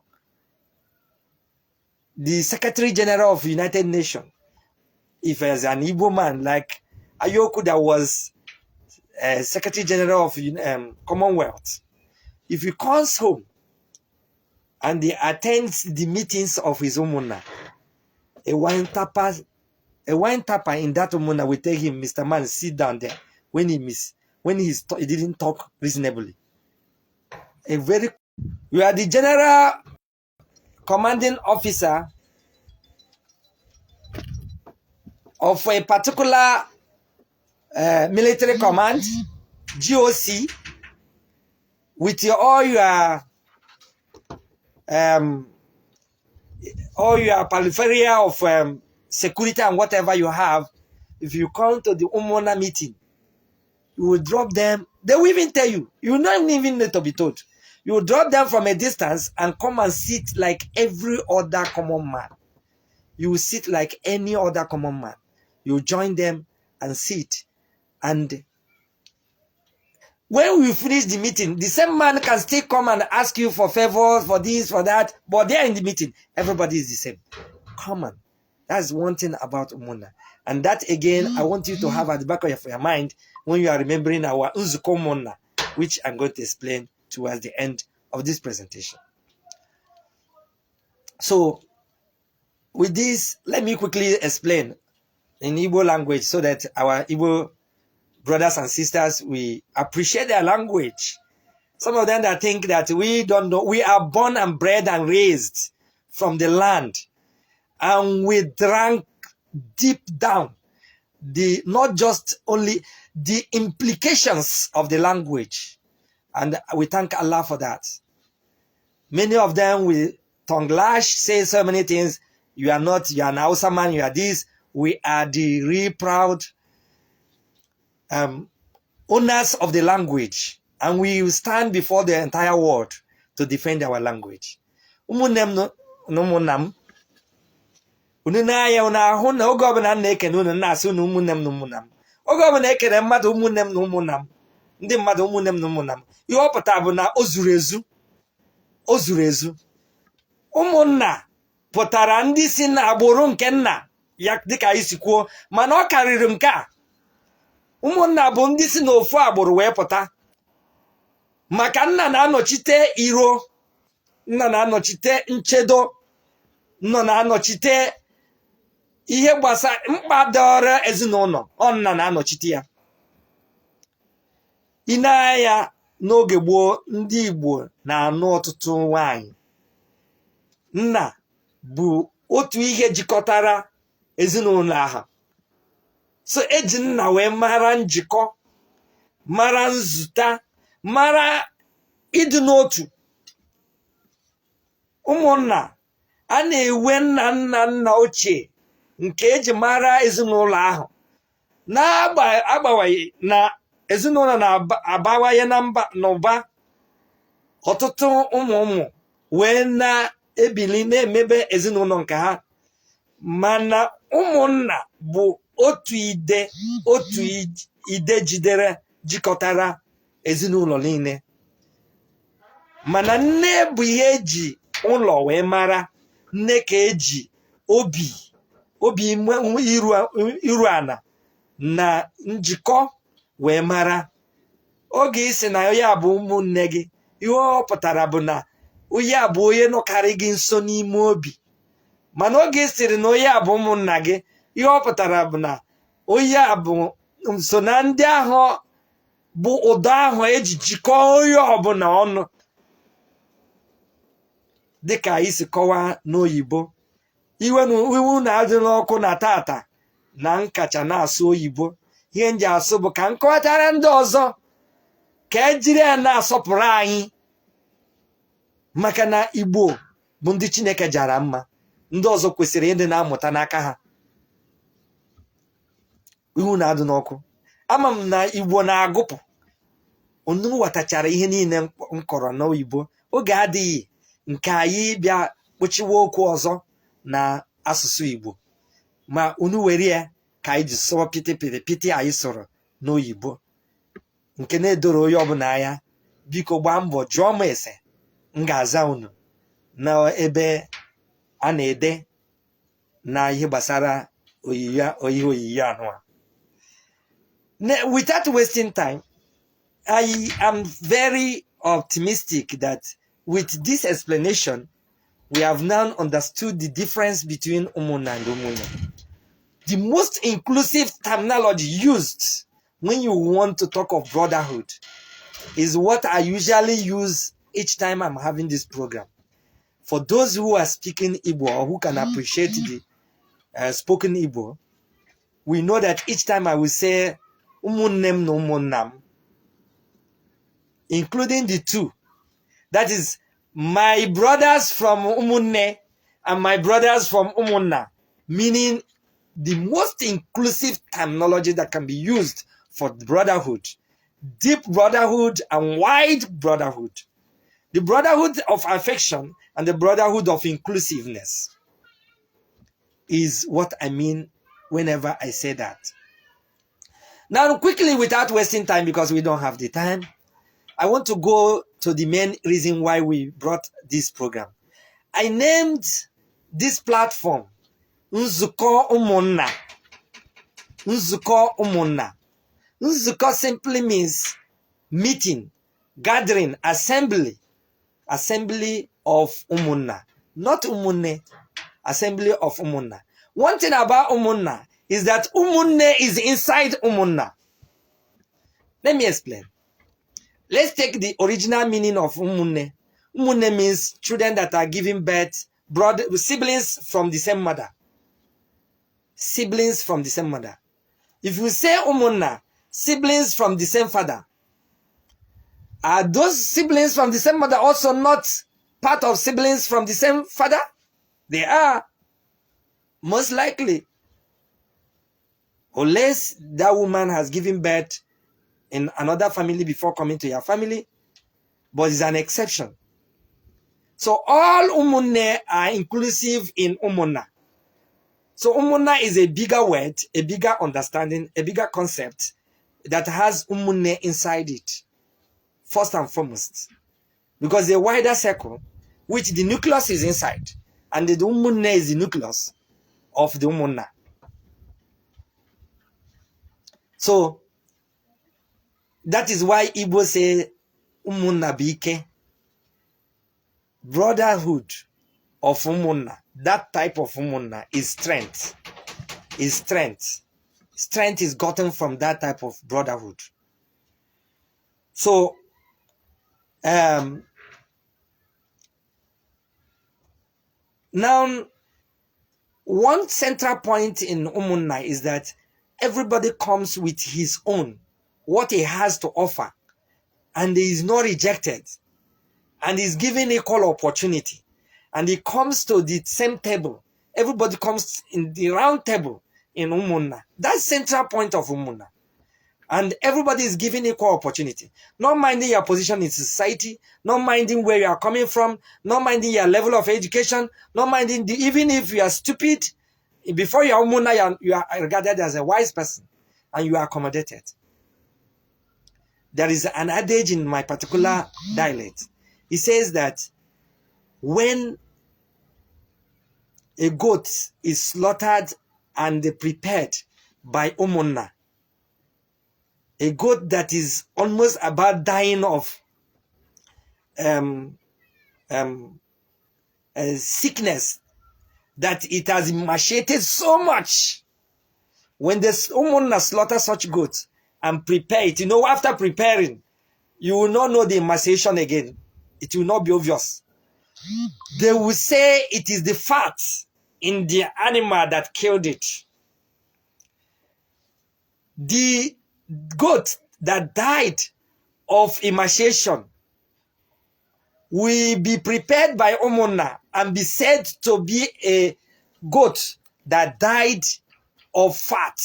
the Secretary General of the United Nations, if there's an Igbo man like Ayoku that was Secretary General of Commonwealth, if he comes home and he attends the meetings of his Ụmụnna, a wine tapper in that Ụmụnna will tell him, Mr. Man, sit down there when he didn't talk reasonably. You are the general commanding officer of a particular military command, GOC, with all your peripheria of security and whatever you have. If you come to the Ụmụnna meeting, you will drop them. They will even tell you. You don't even need to be told. You will drop them from a distance and come and sit like every other common man. You will sit like any other common man. You join them and sit. And when we finish the meeting, the same man can still come and ask you for favors, for this, for that. But they are in the meeting. Everybody is the same. Common. That's one thing about Ụmụnna. And that, again, I want you to have at the back of your mind when you are remembering our Nzukọ Ụmụnna, which I'm going to explain towards the end of this presentation. So, with this, let me quickly explain in Igbo language so that our Igbo brothers and sisters, we appreciate their language. Some of them that think that we don't know, we are born and bred and raised from the land, and we drank deep down not just only the implications of the language. And we thank Allah for that. Many of them will tongue lash, say so many things. You are not, you are an Hausa man, you are this. We are the real proud owners of the language. And we will stand before the entire world to defend our language. Ụmụnne m unu na-anya unu ahụ na oge ọbụla na-ekene unu na-asị unu ụmụnne m na ụmụnna m. Oge ọbụla ekene mmadụ ụmụnne m na ụmụnna m, ndị mmadụ ụmụnne m na ụmụnna m, ihe ọ pụtara bụ na o zuru ezu. O zuru ezu. Ụmụnna pụtara ndị si na agbụrụ nke nna ya, dịka anyị si kwuo, mana ọ karịrị nke a. Ụmụnna bụ ndị si n'ofu agbụrụ wee pụta, maka nna na-anọchite iro, nna na-anọchite nchedo, nna na-anọchite ihe gbasara mkpa dọrọ ezinụlọ, ọ nna na-anọchite ya. Ị na-anya n'oge gboo, ndị Igbo na-anụ ọtụtụ nwanyị. Nna bụ otu ihe jikọtara ezinụlọ ahụ. So eji nna wee mara njikọ, mara nzụta, mara ịdị n'otu. Ụmụnna a na-ewe nna nna nna ochie nke eji mara ezinụlọ ahụ, na-agbanweghị na ezinụlọ na-abawanye n'ụba. Ọtụtụ ụmụ wee na-ebili na-emebe ezinụlọ nke ha, mana ụmụnna bụ otu ide jikọtara ezinụlọ niile. Mana nne bụ ihe eji ụlọ wee mara. Nne ka eji obi iru ala na njikọ wee mara. Oge isi na onye a bụ ụmụnne gị, ihe ọ pụtara bụ na onye a bụ onye nọkarị gị nso n'ime obi. Mana oge siri na onye a bụ ụmụnna gị, ihe ọ pụtara bụ na onye a bụ nso na ndị ahụ bụ ụdọ ahụ eji jikọọ onye ọbụla ọnụ. Dịka anyị si kọwaa n'oyibo, iwu na-adị n'ọkụ na tata na nkacha na-asụ oyibo. Ihe nji asụ bụ ka nkọwatara ndị ọzọ, ka ejiri ya na-asọpụrụ anyị, maka na Igbo bụ ndị Chineke jara mma. Ndị ọzọ kwesịrị ịdị na-amụta n'aka ha. Iwu na-adị n'ọkụ. Ama m na Igbo na-agụpụ. Unu watachara ihe niile m kọrọ n'oyibo. Oge adịghị nke anyị bịa kpochiwe okwu ọzọ na asụsụ Igbo, ma unu were ya ka anyị ji sụọ pịtị anyị sụrụ n'oyibo, nke na-edoro onye ọbụla anya. Biko gbaa mbọ jụọ m ese, m ga-aza unu na ebe a na-ede na ihe gbasara oyiyi anụ a. Without wasting time, I am very optimistic that with this explanation, we have now understood the difference between Ụmụnna and Ụmụnne. The most inclusive terminology used when you want to talk of brotherhood is what I usually use each time I'm having this program. For those who are speaking Igbo or who can appreciate the spoken Igbo, we know that each time I will say Ụmụnnem na Ụmụnnam, including the two. That is, my brothers from Ụmụnne and my brothers from Ụmụnna, meaning the most inclusive terminology that can be used for brotherhood, deep brotherhood and wide brotherhood, the brotherhood of affection and the brotherhood of inclusiveness is what I mean whenever I say that. Now, quickly, without wasting time, because we don't have the time, I want to go to the main reason why we brought this program. I named this platform Nzukọ Ụmụnna. Nzukọ Ụmụnna. Nzukọ simply means meeting, gathering, assembly. Assembly of Ụmụnna. Not Ụmụnne. Assembly of Ụmụnna. One thing about Ụmụnna is that Ụmụnne is inside Ụmụnna. Let me explain. Let's take the original meaning of Ụmụnne. Ụmụnne means children that are giving birth, siblings from the same mother. Siblings from the same mother. If you say Ụmụnna, siblings from the same father, are those siblings from the same mother also not part of siblings from the same father? They are, most likely. Unless that woman has given birth in another family before coming to your family, but it's an exception. So all Ụmụnne are inclusive in Ụmụnna. So Ụmụnna is a bigger word, a bigger understanding, a bigger concept that has Ụmụnne inside it, first and foremost. Because a wider circle, which the nucleus is inside, and the Ụmụnne is the nucleus of the Ụmụnna. So that is why Igbo say Ụmụnna bụ ike. Brotherhood of Ụmụnna, that type of Ụmụnna is strength. Is strength. Strength is gotten from that type of brotherhood. So, now, one central point in Ụmụnna is that everybody comes with his own, what he has to offer, and he is not rejected, and is given equal opportunity, and he comes to the same table. Everybody comes in the round table in Ụmụnna. That's central point of Ụmụnna. And everybody is given equal opportunity. Not minding your position in society, not minding where you are coming from, not minding your level of education, not minding even if you are stupid, before you are Ụmụnna, you are regarded as a wise person and you are accommodated. There is an adage in my particular dialect. It says that when a goat is slaughtered and prepared by Ụmụnna, a goat that is almost about dying of sickness, that it has emaciated so much. When the Ụmụnna slaughter such goats and prepare it, after preparing, you will not know the emaciation again. It will not be obvious. They will say it is the fat in the animal that killed it. The goat that died of emaciation will be prepared by Ụmụnna and be said to be a goat that died of fat.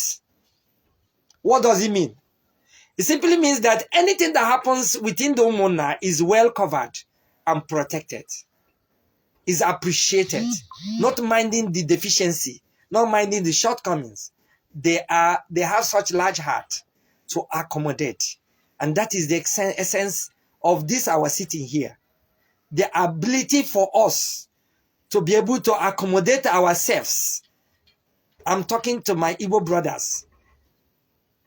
What does it mean? It simply means that anything that happens within the Ụmụnna is well covered and protected, is appreciated, not minding the deficiency, not minding the shortcomings. They have such large heart to accommodate. And that is the essence of this our sitting here. The ability for us to be able to accommodate ourselves. I'm talking to my Igbo brothers.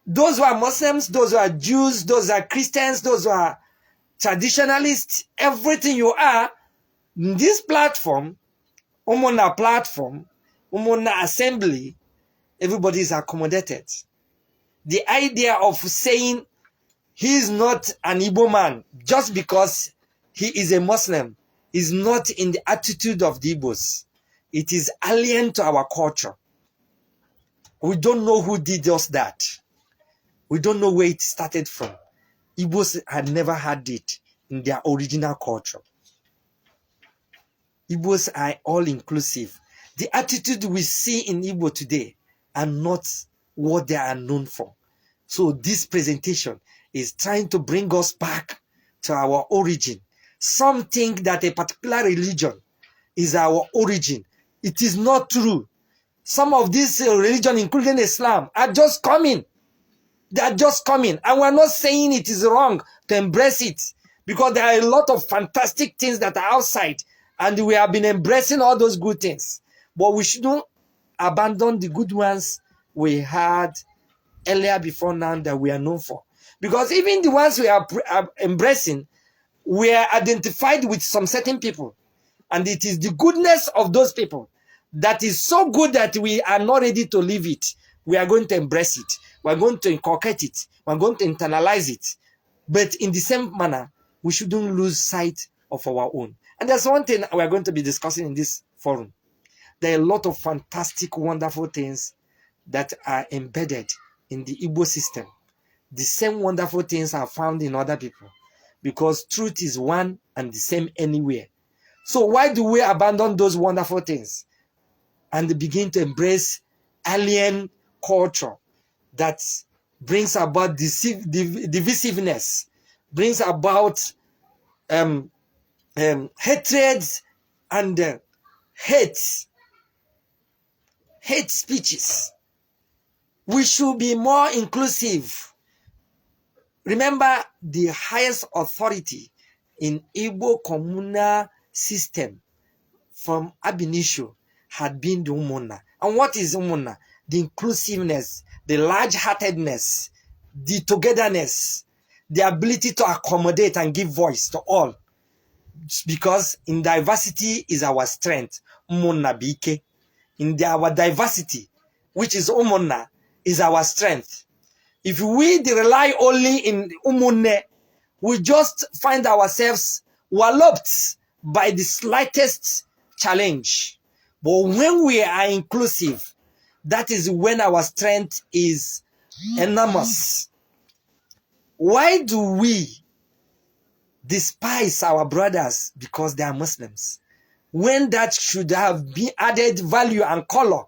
Those who are Muslims, those who are Jews, those who are Christians, those who are traditionalists, everything you are, this platform, Ụmụnna platform, Ụmụnna assembly, everybody is accommodated. The idea of saying he is not an Igbo man just because he is a Muslim is not in the attitude of the Igbos. It is alien to our culture. We don't know who did just that. We don't know where it started from. Igbos had never had it in their original culture. Igbos are all inclusive. The attitude we see in Igbo today are not what they are known for. So this presentation is trying to bring us back to our origin. Some think that a particular religion is our origin. It is not true. Some of these religions, including Islam, are just coming. They are just coming. And we're not saying it is wrong to embrace it, because there are a lot of fantastic things that are outside, and we have been embracing all those good things. But we shouldn't abandon the good ones we had earlier before now that we are known for. Because even the ones we are embracing, we are identified with some certain people. And it is the goodness of those people that is so good that we are not ready to leave it. We are going to embrace it. We are going to inculcate it. We are going to internalize it. But in the same manner, we shouldn't lose sight of our own. And there's one thing we are going to be discussing in this forum. There are a lot of fantastic, wonderful things that are embedded in the Igbo system. The same wonderful things are found in other people, because truth is one and the same anywhere. So why do we abandon those wonderful things and begin to embrace alien culture that brings about divisiveness, brings about hatred and hate speeches? We should be more inclusive. Remember, the highest authority in Igbo communal system from ab initio had been the Ụmụnna. And what is Ụmụnna? The inclusiveness, the large-heartedness, the togetherness, the ability to accommodate and give voice to all. Because in diversity is our strength. Ụmụnna bụ ike. Our diversity, which is Ụmụnna, is our strength. If we rely only in Ụmụnne, we just find ourselves walloped by the slightest challenge. But when we are inclusive, that is when our strength is enormous. Why do we despise our brothers because they are Muslims, when that should have been added value and color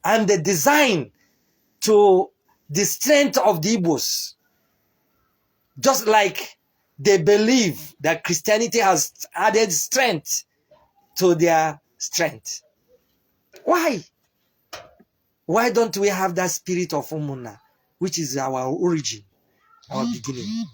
and the design to the strength of the Igbos? Just like they believe that Christianity has added strength to their strength. Why? Why don't we have that spirit of Ụmụnna, which is our origin, our beginning?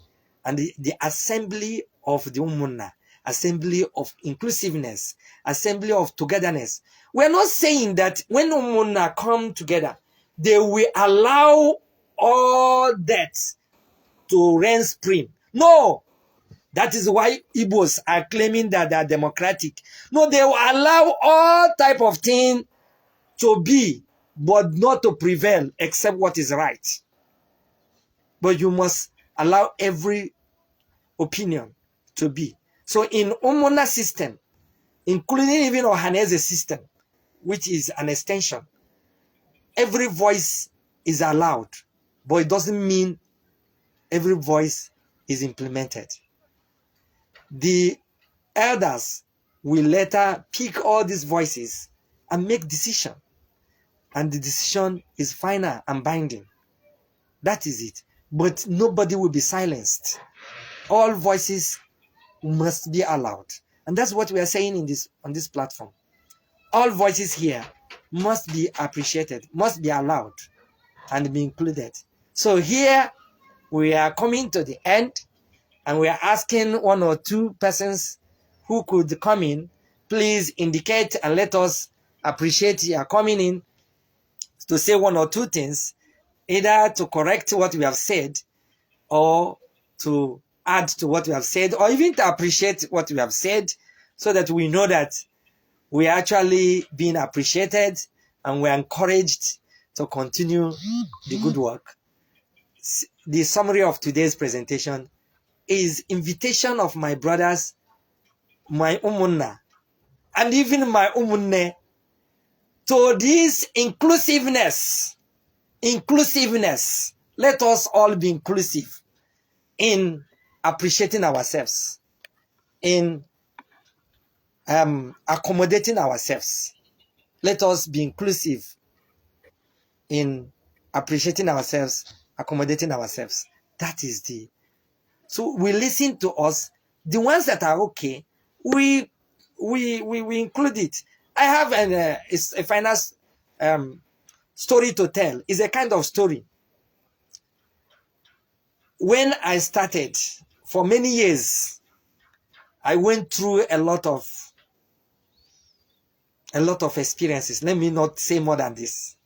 And the assembly of the Ụmụnna, assembly of inclusiveness, assembly of togetherness. We're not saying that when Ụmụnna come together, they will allow all that to reign supreme. No. That is why Igbos are claiming that they are democratic. No, they will allow all type of things to be, but not to prevail except what is right. But you must allow every opinion to be. So in Ụmụnna system, including even Ohaneze system, which is an extension, every voice is allowed, but it doesn't mean every voice is implemented. The elders will later pick all these voices and make decision. And the decision is final and binding. That is it. But nobody will be silenced. All voices must be allowed. And that's what we are saying in on this platform. All voices here must be appreciated, must be allowed, and be included. So here we are coming to the end, and we are asking one or two persons who could come in, please indicate and let us appreciate your coming in to say one or two things, either to correct what we have said or to add to what we have said, or even to appreciate what we have said, so that we know that we are actually being appreciated and we are encouraged to continue the good work. The summary of today's presentation is invitation of my brothers, my Ụmụnna, and even my Ụmụnne, to this inclusiveness. Inclusiveness. Let us all be inclusive in appreciating ourselves, in accommodating ourselves. Let us be inclusive in appreciating ourselves, accommodating ourselves. That is the... So we listen to us. The ones that are okay, we include it. I have a final story to tell. It's a kind of story. When I started, for many years, I went through a lot of experiences. Let me not say more than this.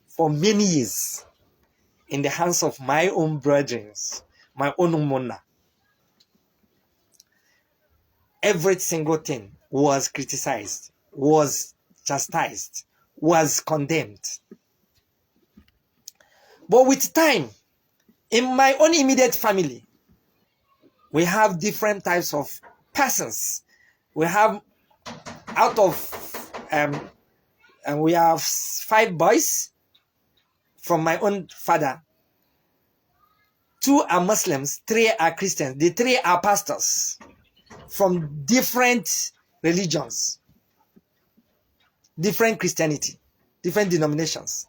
For many years, in the hands of my own brethren, my own Ụmụnna, every single thing was criticized, was chastised, was condemned. But with time, in my own immediate family, we have different types of persons. We have, out of, and we have 5 boys from my own father. 2 are Muslims, 3 are Christians. The 3 are pastors from different religions, different Christianity, different denominations.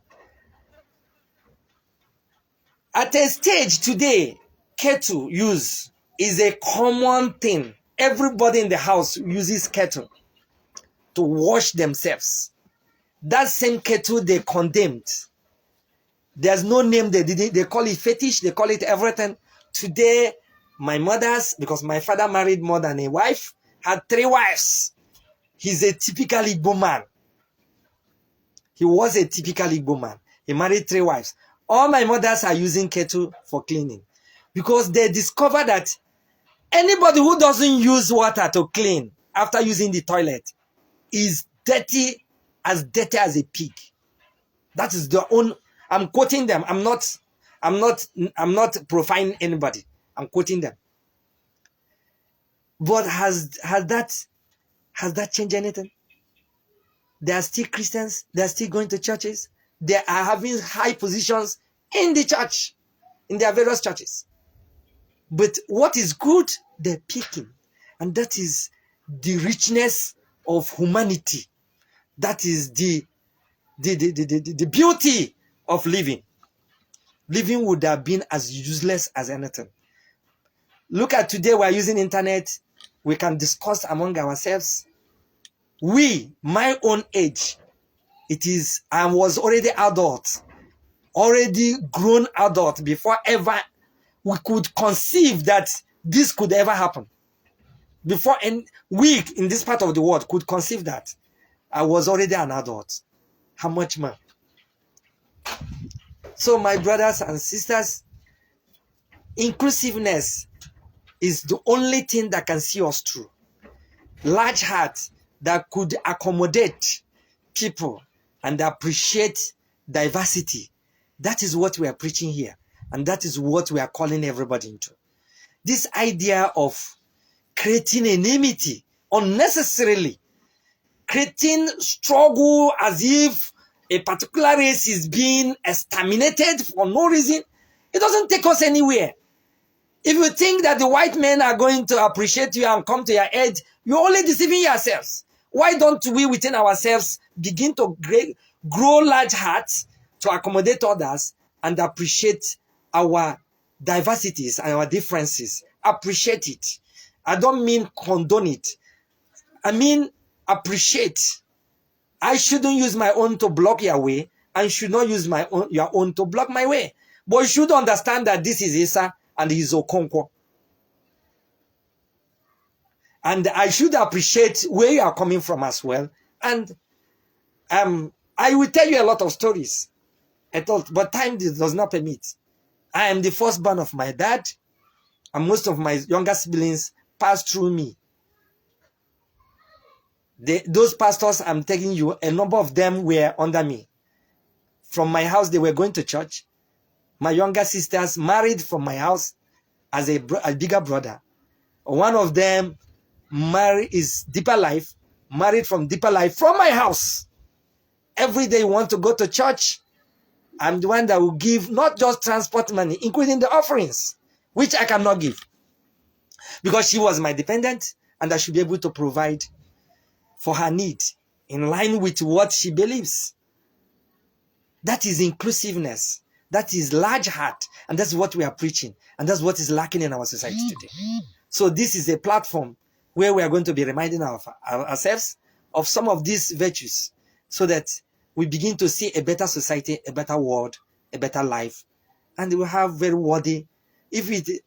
At a stage today, kettle use is a common thing. Everybody in the house uses kettle to wash themselves. That same kettle they condemned. There's no name they did it. They call it fetish. They call it everything. Today, my mother's, because my father married more than a wife, had 3 wives. He's a typical Igbo man. He was a typical Igbo man. He married 3 wives. All my mothers are using kettle for cleaning. because they discover that anybody who doesn't use water to clean after using the toilet is dirty as a pig. That is their own. I'm quoting them. I'm not profiling anybody. I'm quoting them. But has that changed anything? They are still Christians. They are still going to churches. They are having high positions in the church, in their various churches. But what is good, they're picking. And that is the richness of humanity. That is the beauty of living. Living would have been as useless as anything. Look at today, we're using internet. We can discuss among ourselves. My own age, I was already adult, already grown adult before ever we could conceive that this could ever happen. Before we in this part of the world could conceive that, I was already an adult. How much more? So my brothers and sisters, inclusiveness is the only thing that can see us through. Large heart that could accommodate people and appreciate diversity. That is what we are preaching here. And that is what we are calling everybody into. This idea of creating enmity unnecessarily, creating struggle as if a particular race is being exterminated for no reason, it doesn't take us anywhere. If you think that the white men are going to appreciate you and come to your aid, you're only deceiving yourselves. Why don't we within ourselves begin to grow large hearts to accommodate others and appreciate our diversities and our differences? Appreciate it. I don't mean condone it. I mean appreciate. I shouldn't use my own to block your way, and should not use your own to block my way. But you should understand that this is Isa and he is Okonkwo. And I should appreciate where you are coming from as well. And I will tell you a lot of stories, but time does not permit. I am the firstborn of my dad, and most of my younger siblings passed through me. Those pastors I'm telling you, a number of them were under me. From my house, they were going to church. My younger sisters married from my house as a bigger brother. One of them is Deeper Life, married from Deeper Life from my house. Every day want to go to church. I'm the one that will give not just transport money, including the offerings, which I cannot give. Because she was my dependent, and I should be able to provide for her need in line with what she believes. That is inclusiveness. That is large heart. And that's what we are preaching. And that's what is lacking in our society today. So this is a platform where we are going to be reminding ourselves of some of these virtues so that we begin to see a better society, a better world, a better life. And we have very worthy, if the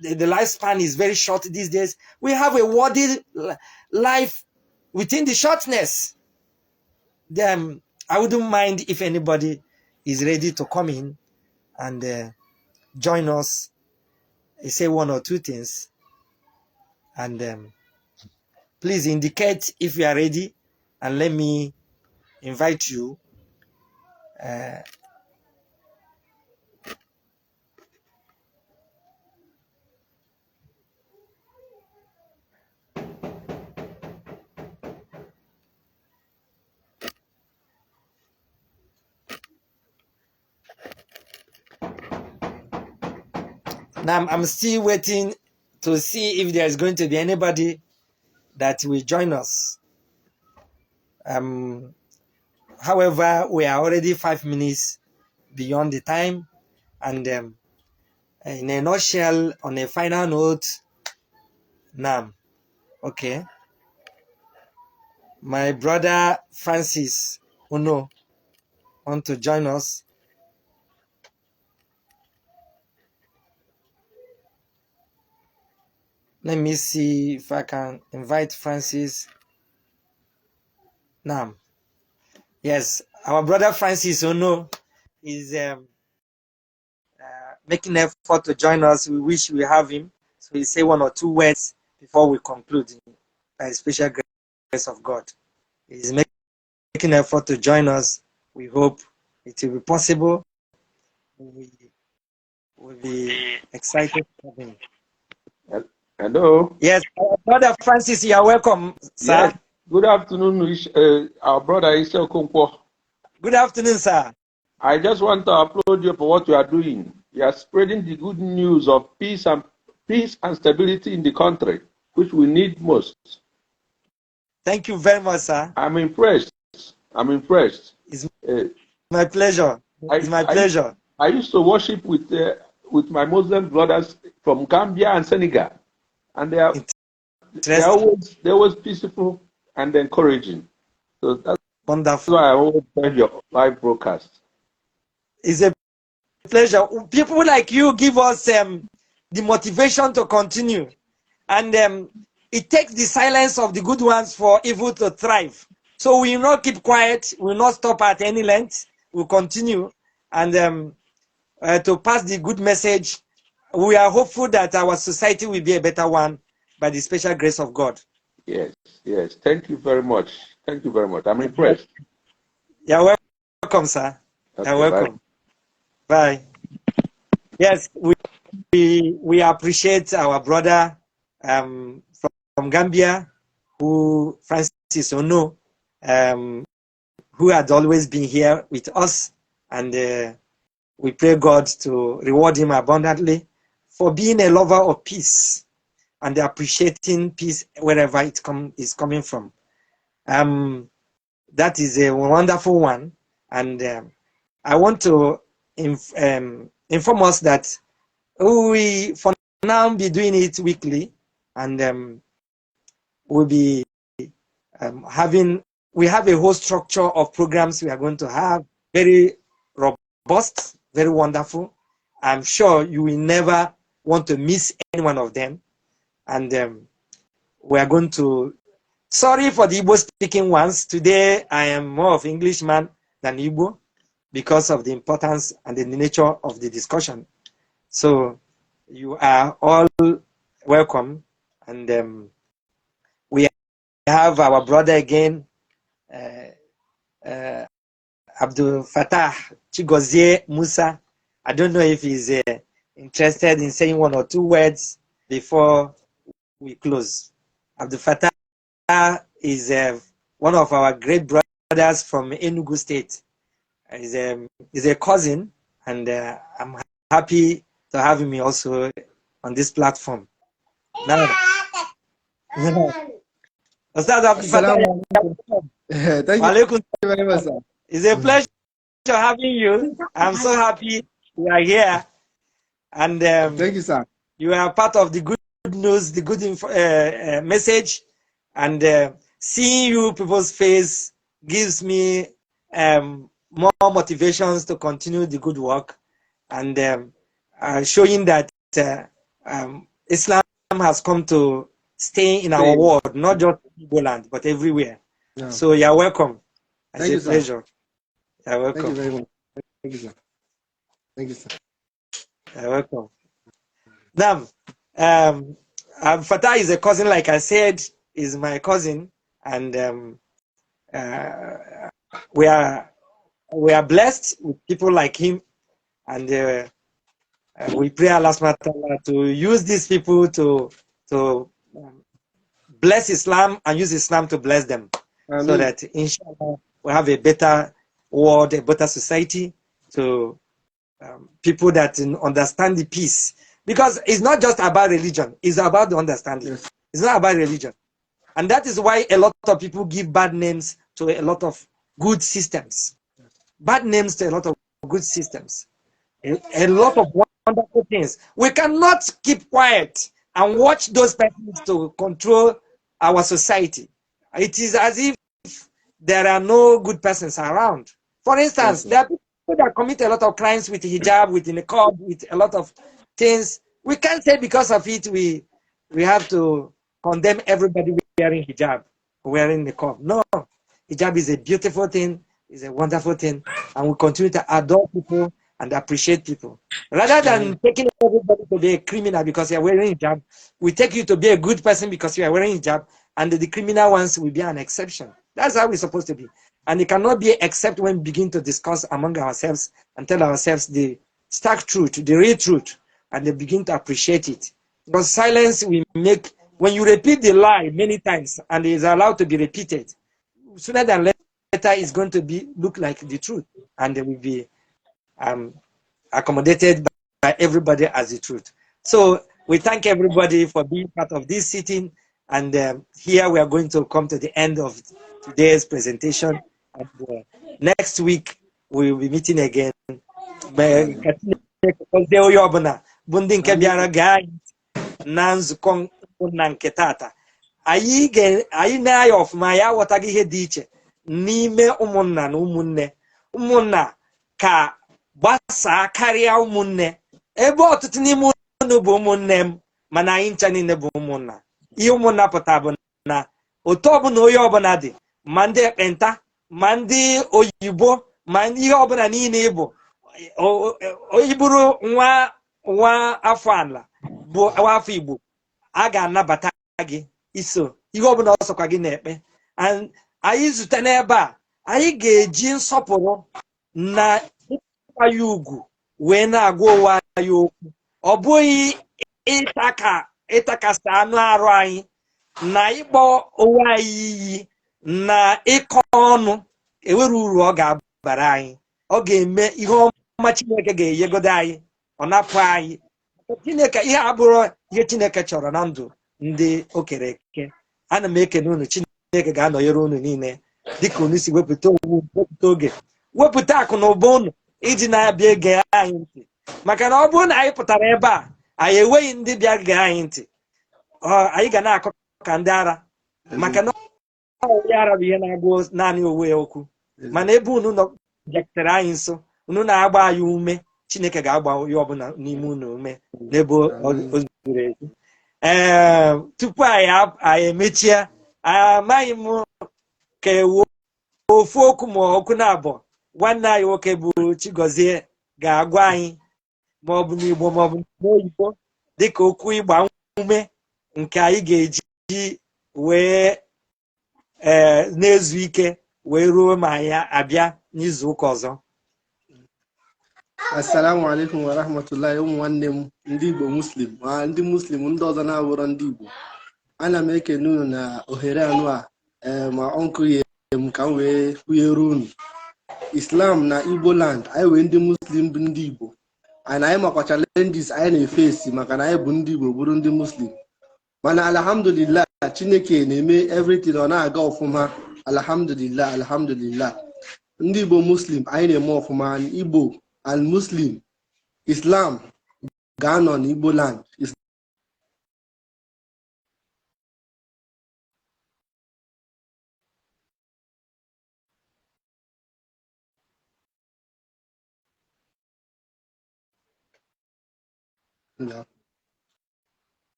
lifespan is very short these days, we have a worthy life within the shortness. Then I wouldn't mind if anybody is ready to come in and join us, say one or two things, and please indicate if you are ready, and let me invite you. Now I'm still waiting to see if there is going to be anybody that will join us. However, we are already 5 minutes beyond the time, and in a nutshell, on a final note, now, okay, my brother Francis Uno want to join us. Let me see if I can invite Francis. Now, yes, our brother Francis Uno is making effort to join us. We wish we have him. So he say one or two words before we conclude by special grace of God. He's making effort to join us. We hope it will be possible. We will be excited for him. Hello. Yes, Brother Francis, you are welcome, sir. Yes. Good afternoon, our brother Isel Kunkwo. Good afternoon, sir. I just want to applaud you for what you are doing. You are spreading the good news of peace and stability in the country, which we need most. Thank you very much, sir. I'm impressed. It's my pleasure. It's my pleasure. I used to worship with my Muslim brothers from Gambia and Senegal, and they're always peaceful and encouraging. So that's wonderful. why I always find your live broadcast. It's a pleasure. People like you give us the motivation to continue, and it takes the silence of the good ones for evil to thrive. So we will not keep quiet. We will not stop at any length. We'll continue and to pass the good message. We are hopeful that our society will be a better one by the special grace of God. Yes. Thank you very much. I'm impressed. You're welcome, sir. Okay, You're welcome. Bye. Yes, we appreciate our brother from Gambia, who Francis Ono, who had always been here with us, and we pray God to reward him abundantly for being a lover of peace and appreciating peace wherever it is coming from. That is a wonderful one, and I want to inform us that we for now be doing it weekly, and we'll be we have a whole structure of programs we are going to have, very robust, very wonderful. I'm sure you will never want to miss any one of them, and we are going to, sorry for the Igbo speaking ones, today I am more of Englishman than Igbo because of the importance and the nature of the discussion. So you are all welcome, and we have our brother again, Abdul Fattah Chigozie Musa. I don't know if he's interested in saying one or two words before we close. Abdul Fattah is one of our great brothers from Enugu State. He's a cousin, and I'm happy to have him also on this platform. Now, Ustaz Abdul Fattah, thank you very much, sir. It's a pleasure having you. I'm so happy you are here, and thank you, sir. You are part of the good news, the good message, and seeing you people's face gives me more motivations to continue the good work, and showing that Islam has come to stay in our world, not just in Igbo land, but everywhere. Yeah. So you're welcome. It's a pleasure. You're welcome. Thank you very much. Thank you, sir. Thank you, sir. You're welcome. Now, Fatah is a cousin, like I said, is my cousin, and we are blessed with people like him, and we pray Allah SWT to use these people to bless Islam and use Islam to bless them. Amen. So that inshallah we have a better world, a better society, to people that understand the peace. Because it's not just about religion, it's about the understanding. Yes. It's not about religion. And that is why a lot of people give bad names to a lot of good systems. Bad names to a lot of good systems. A lot of wonderful things. We cannot keep quiet and watch those persons to control our society. It is as if there are no good persons around. For instance, there are people that commit a lot of crimes with hijab, with niqab, with a lot of things. We can't say because of it we have to condemn everybody wearing hijab, wearing niqab. No, hijab is a beautiful thing, is a wonderful thing, and we continue to adore people and appreciate people. Rather than taking everybody to be a criminal because you are wearing hijab, we take you to be a good person because you are wearing hijab, and the criminal ones will be an exception. That's how we're supposed to be. And it cannot be except when we begin to discuss among ourselves and tell ourselves the stark truth, the real truth, and they begin to appreciate it. Because silence will make, when you repeat the lie many times and it is allowed to be repeated, sooner than later it's going to be look like the truth, and they will be accommodated by everybody as the truth. So we thank everybody for being part of this sitting, and here we are going to come to the end of today's presentation, and next week we will be meeting again. Na nzukọ na nke tata anyị na-aya ọfụma ya aghọtaghị ihe dị iche n'ime ụmụnna na ụmụnne. Ụmụnna ka gbasaa karịa ụmụnne, ebe ọtụtụ n'ime unu bụ ụmụnne m, mana anyị ncha niile bụ ụmụnna. Ihe ụmụnna pụtara bụ na otu ọbụla onye ọbụla dị, ma ndị ekpenta, ma ndị oyibo, ma ihe ọbụla niile ịbụ, iburu nwa afọ ala bụ afọ Igbo, a ga-anabata gị iso ihe ọbụla ọ sọkwa gị na-ekpe. Anyị zute n'ebe a, anyị ga-eji nsọpụrụ na ịkwanye ugwu wee na-agwa onwe anyị okwu. Ọ bụghị ịtakasị anụ arụ anyị na ịkpọ onwe anyị iyi na ịkọ ọnụ. Enwere uru ọ ga-abara anyị. Ọ ga-eme ihe ọma Chineke ga-enyegodo anyị, ọ napụ anyị. Chineke, ihe abụrụ ihe Chineke chọrọ na ndụ ndị o kere eke. Ana m ekene unu. Chineke ga-anọnyere unu niile dịka unu si wepụta oge, wepụta akụ na ụba unu iji na-abịa ege anyị ntị. Maka na ọ bụrụ na anyị pụtara ebe a anyị enweghị ndị bịa gee anyị ntị, anyị ga na-akọ ka ndị ara, maka na onye ara bụ ihe na-agwa naanị onwe ya okwu. Mana ebe unu bịakutere anyị nso, unu na-agba anyị ume, Chineke ga-agba onye ọbụla n'ime unu ume n'ebe o zuru ezu. Tupu anyị emechie, amaghị m ka ofu okwu ma okwu na-abụ nwanne anyị nwoke bụ Chigozie ga-agwa anyị, ma ọ bụ n'Igbo ma ọ bụ n'oyibo, dịka okwu ịgba ume nke anyị ga-eji wee na-ezu ike wee ruo ma anyị abịa n'izu ụka ọzọ. Assalamu alaikum wa rahmatullahi. Ụmụnwanne m ndị Igbo Muslim ma ndị Muslim ndị ọzọ na-abụrụ ndị Igbo, ana m ekene unu na ohere anụ a ma ọnkụ m ka m wee kwunyere unu. Islam na Igbo land, anyị wee ndị Muslim bụ ndị Igbo, anyị makwa challenges anyị na-efesi maka na anyị bụ ndị Igbo bụrụ ndị Muslim. Mana alhamdulillah, Chineke na-eme everything ọ na-aga ọfụma. Alhamdulillah, alhamdulillah. Ndị Igbo Muslim anyị na-eme ọfụma. Igbo and Muslim, Islam ga-anọ n'Igbo land.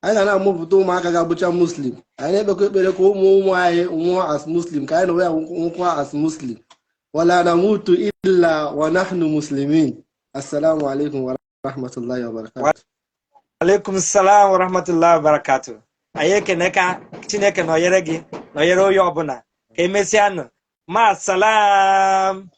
Anyị ga na-amụpụta ụmụaka ga-abụcha Muslim. Anyị na-ekpekwa ekpere ka ụmụ anyị nwụọ as Muslim, ka anyị na onwe ya nwụkwa as Muslim. Wala namutu illa wa nahnu muslimin. Assalamu alaikum wa rahmatullahi wa barakatuh. Wa alaikum salam wa rahmatullahi wa barakatuh. Anyị ekene ka Chineke nọnyere gị, nọnyere onye ọbụla. Ka emesịanụ. Ma salam.